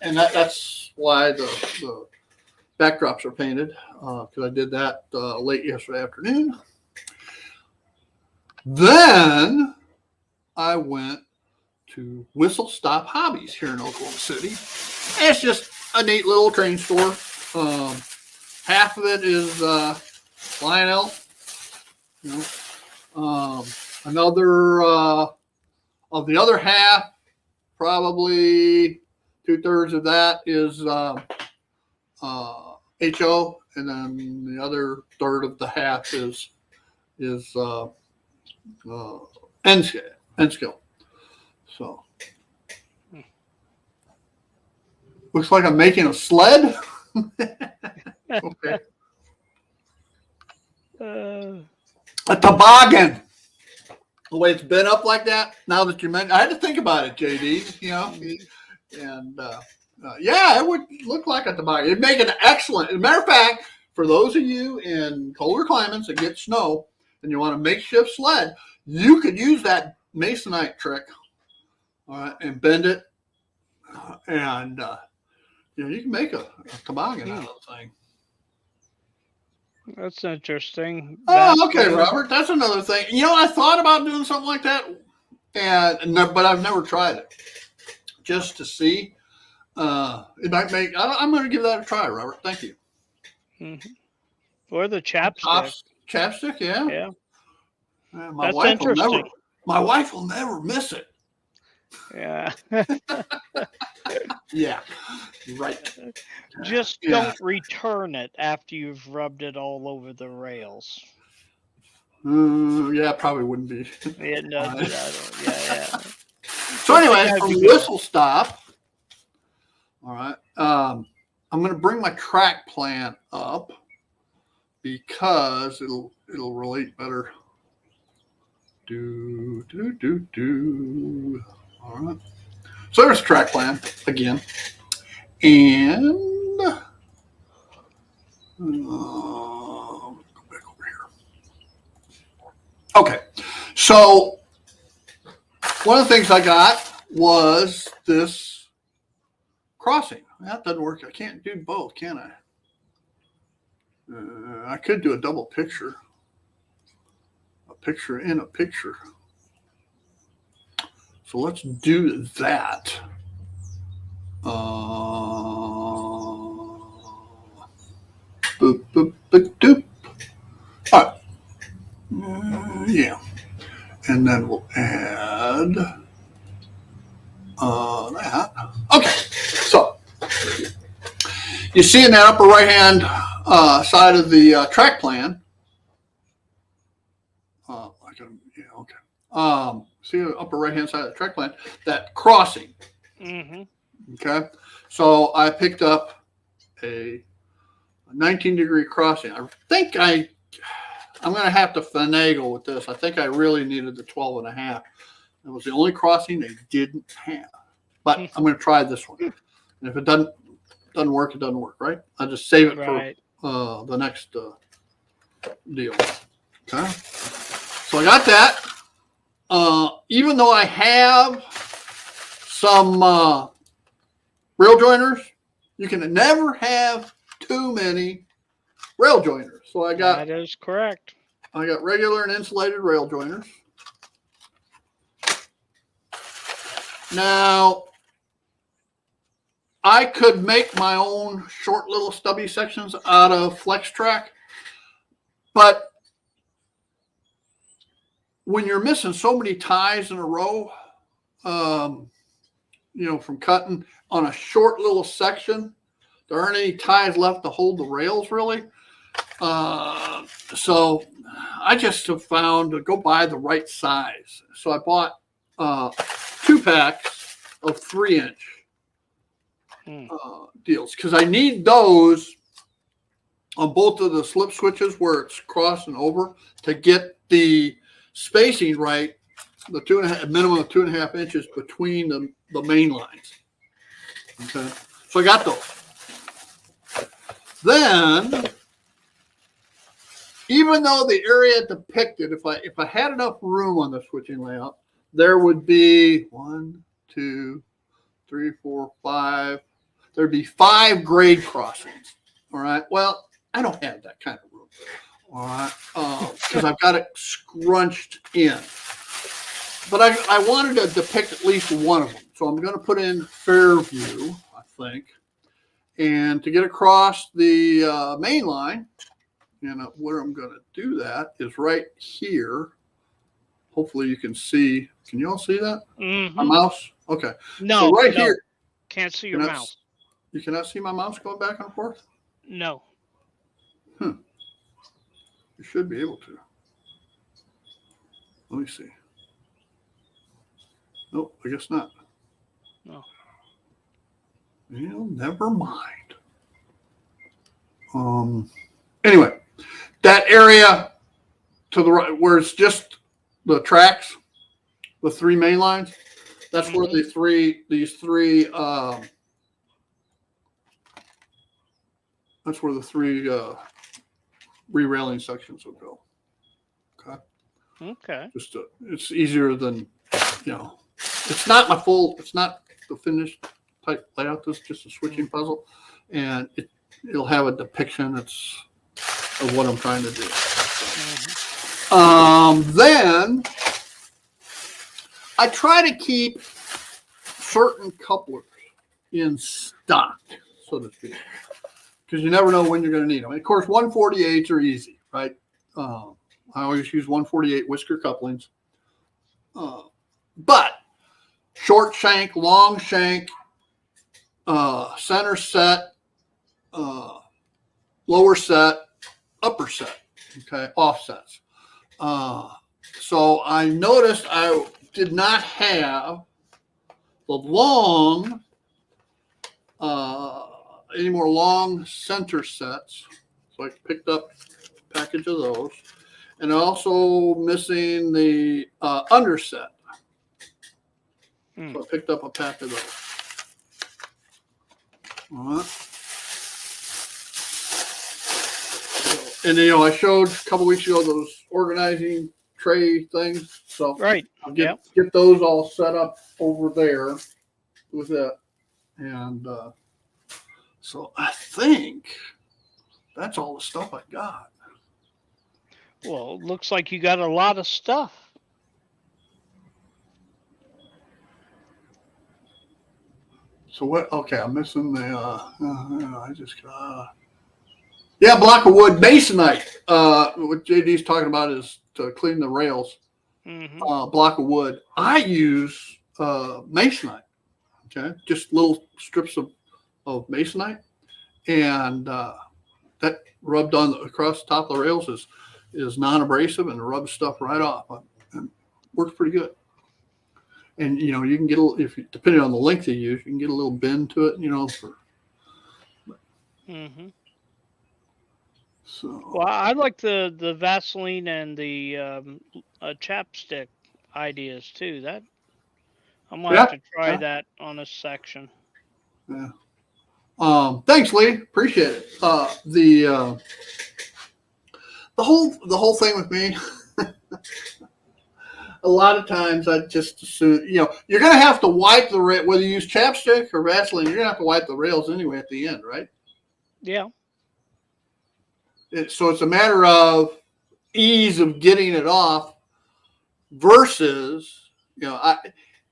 And that's why the backdrops are painted, because I did that late yesterday afternoon. Then I went to Whistle Stop Hobbies here in Oklahoma City. And it's just a neat little train store. Half of it is Lionel. Another of the other half, probably 2/3 of that is HO, and then the other third of the half is N-Skill. So looks like I'm making a sled. Okay. A toboggan. The way it's been up like that. Now that you mentioned, I had to think about it, JD. And yeah, it would look like a toboggan. It'd make an excellent. As a matter of fact, for those of you in colder climates that get snow and you want a makeshift sled, you could use that masonite trick, all right, and bend it, and you can make a toboggan out of the thing. That's interesting. Oh, okay, Robert. That's another thing. I thought about doing something like that, but I've never tried it. Just to see, it might make. I'm going to give that a try, Robert. Thank you. Mm-hmm. Or the chapstick. Chapstick, yeah. Yeah. My That's wife interesting. My wife will never miss it. Yeah. Yeah, right. Just Yeah. don't return it after you've rubbed it all over the rails. Yeah, probably wouldn't be. Yeah, no, I don't. Yeah. So Don't think anyway, I'd from be good. Whistle Stop, all right, I'm going to bring my track plan up because it'll relate better. Do. All right. So there's track plan again, and go back over here. Okay, so one of the things I got was this crossing. That doesn't work. I can't do both, can I? I could do a double picture. A picture in a picture. So let's do that. Boop, boop, boop, doop. All right. Yeah. And then we'll add that. Okay. So you see in that upper right hand side of the track plan. See the upper right hand side of the track plan, that crossing. Mm-hmm. Okay. So I picked up a 19-degree crossing. I think I'm going to have to finagle with this. I think I really needed the 12 and a half. It was the only crossing they didn't have. But I'm going to try this one. And if it doesn't work, it doesn't work, right? I'll just save it for the next deal. Okay. So I got that. Even though I have some rail joiners, you can never have too many rail joiners. So I got that is correct. I got regular and insulated rail joiners. Now I could make my own short little stubby sections out of Flex Track, but when you're missing so many ties in a row, from cutting on a short little section, there aren't any ties left to hold the rails really. So I just have found to go buy the right size. So I bought 2 packs of 3-inch deals because I need those on both of the slip switches where it's crossing over to get the spacing right, the minimum of 2.5 inches between the main lines. Okay, so I got those. Then, even though the area depicted, if I had enough room on the switching layout, there would be 1, 2, 3, 4, 5. There'd be 5 grade crossings. All right. Well, I don't have that kind of room. All right, because I've got it scrunched in. But I wanted to depict at least one of them. So I'm going to put in Fairview, I think. And to get across the main line, where I'm going to do that is right here. Hopefully you can see. Can you all see that? Mm-hmm. My mouse? Okay. No. So right here. Can't see your mouse. You cannot see my mouse going back and forth? No. You should be able to. Let me see. Nope, I guess not. No. Well, never mind. Anyway, that area to the right where it's just the tracks, the 3 main lines, that's where these three that's where the 3 re-railing sections will go. Okay. It's easier than, it's not the finished type layout. This is just a switching puzzle, and it'll have a depiction of what I'm trying to do. Then I try to keep certain couplers in stock, so to speak. because you never know when you're going to need them. And of course, 148s are easy, right? I always use 148 whisker couplings. But short shank, long shank, center set, lower set, upper set, okay, offsets. So I noticed I did not have the long, any more long center sets. So I picked up a package of those. And also missing the underset. So I picked up a pack of those. All right. So, and I showed a couple weeks ago those organizing tray things. So Right. I'll get those all set up over there with it. And so I think that's all the stuff I got. Well, it looks like you got a lot of stuff. So what? Okay, I'm missing the. I just. Block of wood masonite. What JD's talking about is to clean the rails. Mm-hmm. Block of wood. I use masonite. Okay, just little strips of masonite, and that rubbed on across the top of the rails is non-abrasive and rubs stuff right off. And works pretty good. And you can get depending on the length you use, you can get a little bend to it. Mm-hmm. So. Well, I like the Vaseline and the chapstick ideas too. That I'm gonna have to try that on a section. Yeah. Thanks, Lee. Appreciate it. The whole thing with me. A lot of times I just assume, you're going to have to wipe the rail, whether you use chapstick or Vaseline, you're going to have to wipe the rails anyway at the end, right? Yeah. So it's a matter of ease of getting it off versus,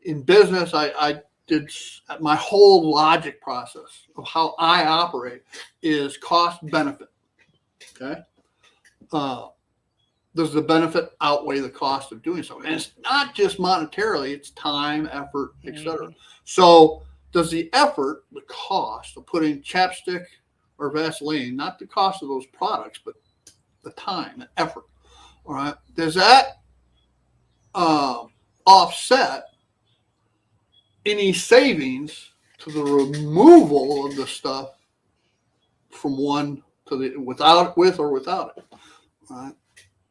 in business, I did my whole logic process of how I operate is cost benefit. Okay. Does the benefit outweigh the cost of doing so? And it's not just monetarily, it's time, effort, etc. Mm-hmm. So does the effort, the cost of putting chapstick or Vaseline, not the cost of those products, but the time and effort, all right, does that offset any savings to the removal of the stuff from one to the with or without it? All right.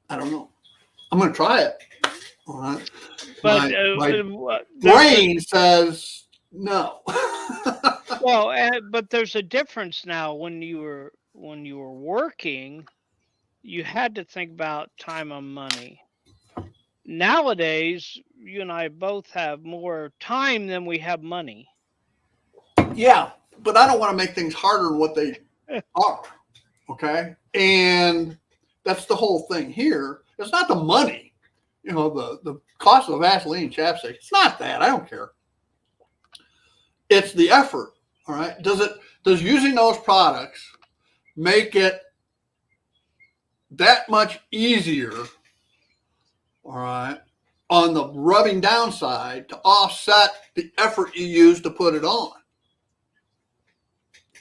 I don't know. I'm going to try it. All right. But my brain says no. Well, but there's a difference now. When you were working, you had to think about time and money. Nowadays, you and I both have more time than we have money. Yeah, but I don't want to make things harder than what they are. Okay. And that's the whole thing here. It's not the money, the cost of Vaseline chapstick. It's not that. I don't care. It's the effort. All right. Does using those products make it that much easier? All right. On the rubbing down side to offset the effort you use to put it on.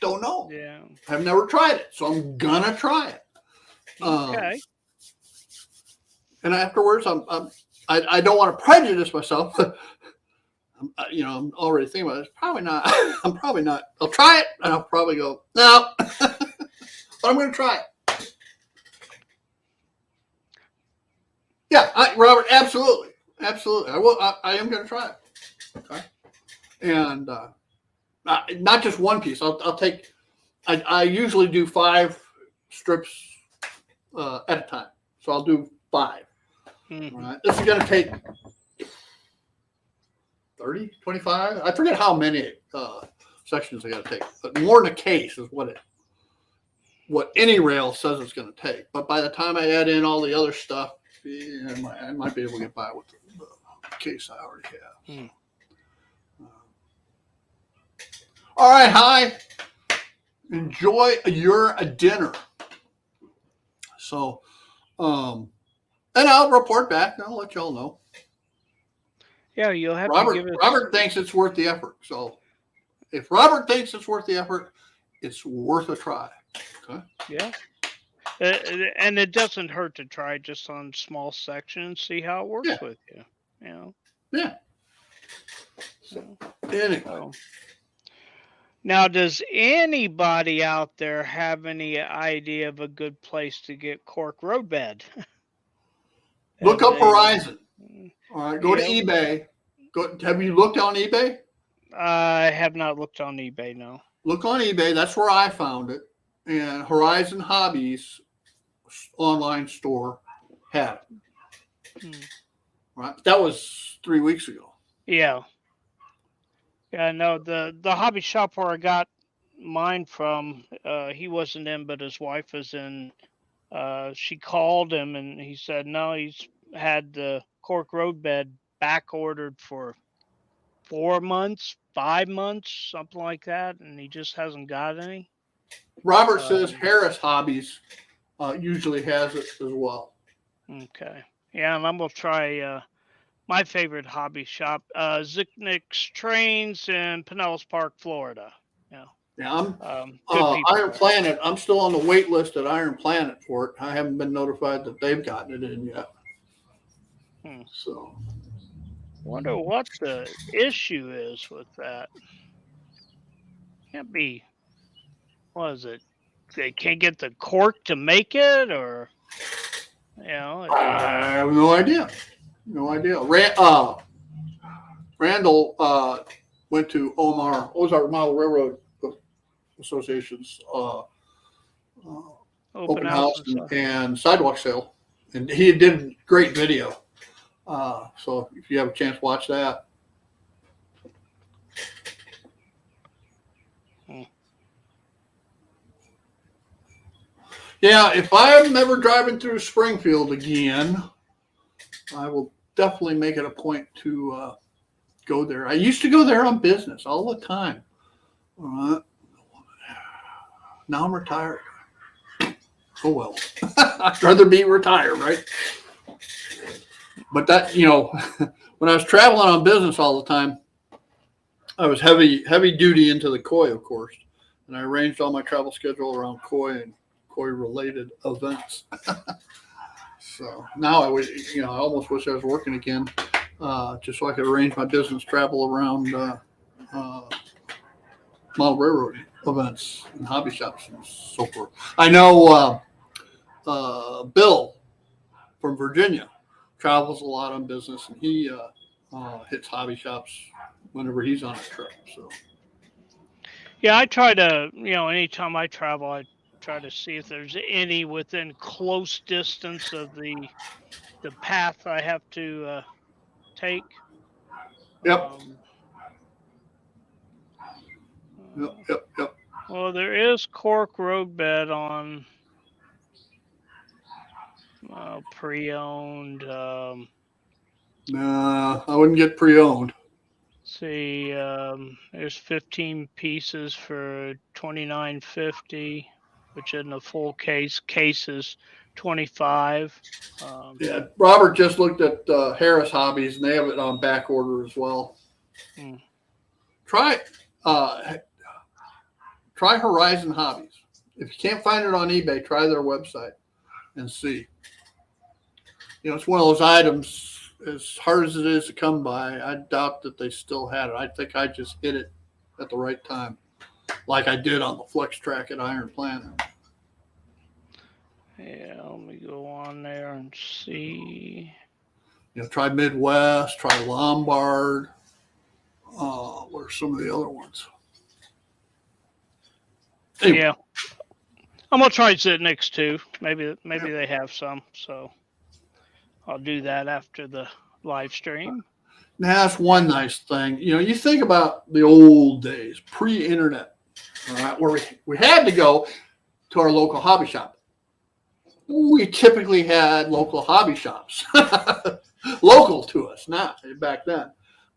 Don't know. Yeah. I've never tried it, so I'm gonna try it. Okay. And afterwards, I don't want to prejudice myself. But I'm already thinking about it. It's probably not. I'm probably not. I'll try it, and I'll probably go no. But I'm going to try it. Yeah, Robert, absolutely. I will. I am going to try it. Okay. And not just one piece. I'll take. I usually do 5 strips at a time, so I'll do 5. Mm-hmm. All right. This is going to take 30, 25. I forget how many sections I got to take, but more than a case is what any rail says it's going to take. But by the time I add in all the other stuff, I might be able to get by with the case I already have. Mm. All right, hi. enjoy your dinner. So, and I'll report back. And I'll let y'all know. Yeah, you'll have to give us. Robert thinks it's worth the effort. So, if Robert thinks it's worth the effort, it's worth a try. Okay. Yeah. And it doesn't hurt to try just on small sections, see how it works with you. You know. Yeah. So, anyway. So. Now, does anybody out there have any idea of a good place to get cork roadbed? Look up Horizon. All right, go to eBay. Have you looked on eBay? I have not looked on eBay, no. Look on eBay. That's where I found it. And Horizon Hobbies online store had it. Right. That was 3 weeks ago. Yeah. Yeah, no, the hobby shop where I got mine from, he wasn't in, but his wife was in. She called him and he said, no, he's had the cork roadbed back ordered for 4 months, 5 months, something like that, and he just hasn't got any. Robert says Harris Hobbies usually has it as well. Okay. Yeah, and I'm going to try my favorite hobby shop, Zicknick's Trains in Pinellas Park, Florida. Yeah. Yeah, Iron Planet. I'm still on the wait list at Iron Planet for it. I haven't been notified that they've gotten it in yet. So, wonder what the issue is with that. Can't be. What is it? They can't get the cork to make it, or I have no idea. No idea. Randall went to Ozark Model Railroad Association's open house and sidewalk sale, and he did a great video. So if you have a chance, watch that. Yeah, if I'm ever driving through Springfield again, I will definitely make it a point to go there. I used to go there on business all the time. Now I'm retired. Oh, well. I'd rather be retired, right? But that, when I was traveling on business all the time, I was heavy duty into the koi, of course. And I arranged all my travel schedule around koi and koi-related events. So now I almost wish I was working again, just so I could arrange my business travel around model railroad events and hobby shops and so forth. I know Bill from Virginia travels a lot on business, and he hits hobby shops whenever he's on a trip. So, yeah, I try to, anytime I travel, I try to see if there's any within close distance of the path I have to take. Yep. Yep. Well, there is cork roadbed on pre-owned. Nah, I wouldn't get pre-owned. See, there's 15 pieces for $29.50, which in the full case is $25. Yeah, Robert just looked at Harris Hobbies, and they have it on back order as well. Try Horizon Hobbies. If you can't find it on eBay, try their website and see. It's one of those items, as hard as it is to come by, I doubt that they still had it. I think I just hit it at the right time, like I did on the Flex Track at Iron Planet. Yeah, let me go on there and see. Try Midwest, try Lombard. What are some of the other ones? Anyway. Yeah, I'm gonna try Zicknick's too. Maybe they have some, so I'll do that after the live stream. Now, that's one nice thing. You think about the old days, pre-internet, all right, where we had to go to our local hobby shop. We typically had local hobby shops, local to us, not back then.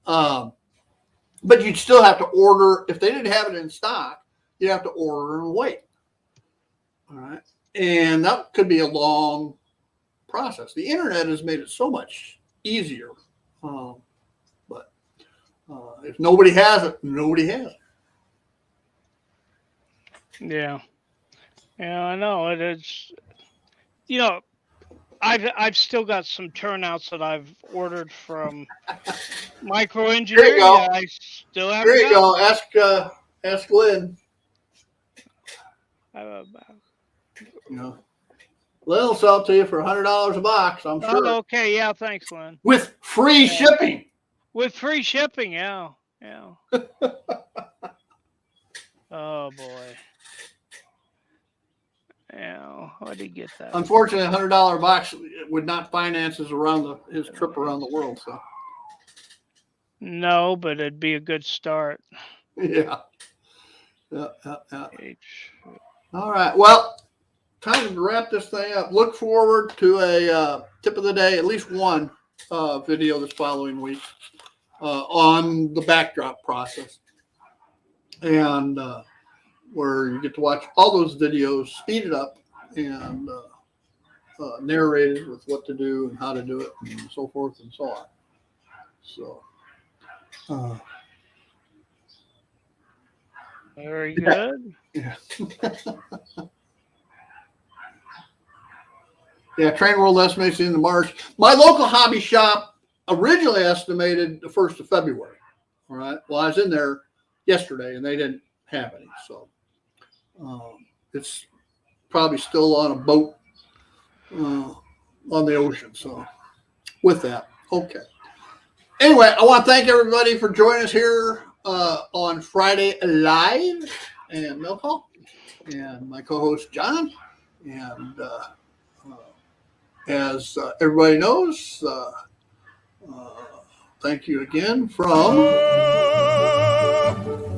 But you'd still have to order. If they didn't have it in stock, you have to order and wait. All right. And that could be a long process. The internet has made it so much easier. But if nobody has it, nobody has it. Yeah. Yeah, I know. It's, you know, I've still got some turnouts that I've ordered from Micro Engineering that I still haven't There you gotten. go. Ask Lynn. Lynn will sell it to you for $100 a box, I'm sure. Oh, okay. Yeah, thanks, Lynn. With free shipping. With free shipping, yeah. Oh boy. Yeah, how did he get that? Unfortunately, $100 box would not finance his trip around the world. So. No, but it'd be a good start. Yeah. All right. Well, time to wrap this thing up. Look forward to a tip of the day, at least one video this following week on the backdrop process. And where you get to watch all those videos speeded up and narrated with what to do and how to do it and so forth and so on. So, very good. Yeah. Yeah, Train World estimates into March. My local hobby shop originally estimated the 1st of February. All right. Well, I was in there yesterday and they didn't have any. So it's probably still on a boat on the ocean. So with that, okay. Anyway, I want to thank everybody for joining us here on Friday Live and Milk Hall and my co-host John. And as everybody knows, thank you again from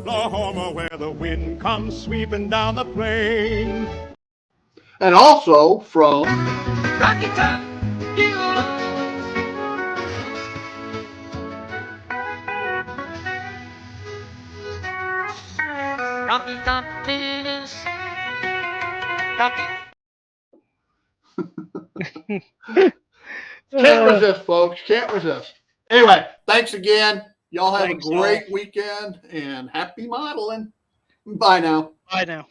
Oklahoma, where the wind comes sweeping down the plain. And also from Rocky Top, Rocky Top is Rocky. Can't resist, folks. Can't resist. Anyway, thanks again. Y'all have a great weekend and happy modeling. Bye now. Bye now.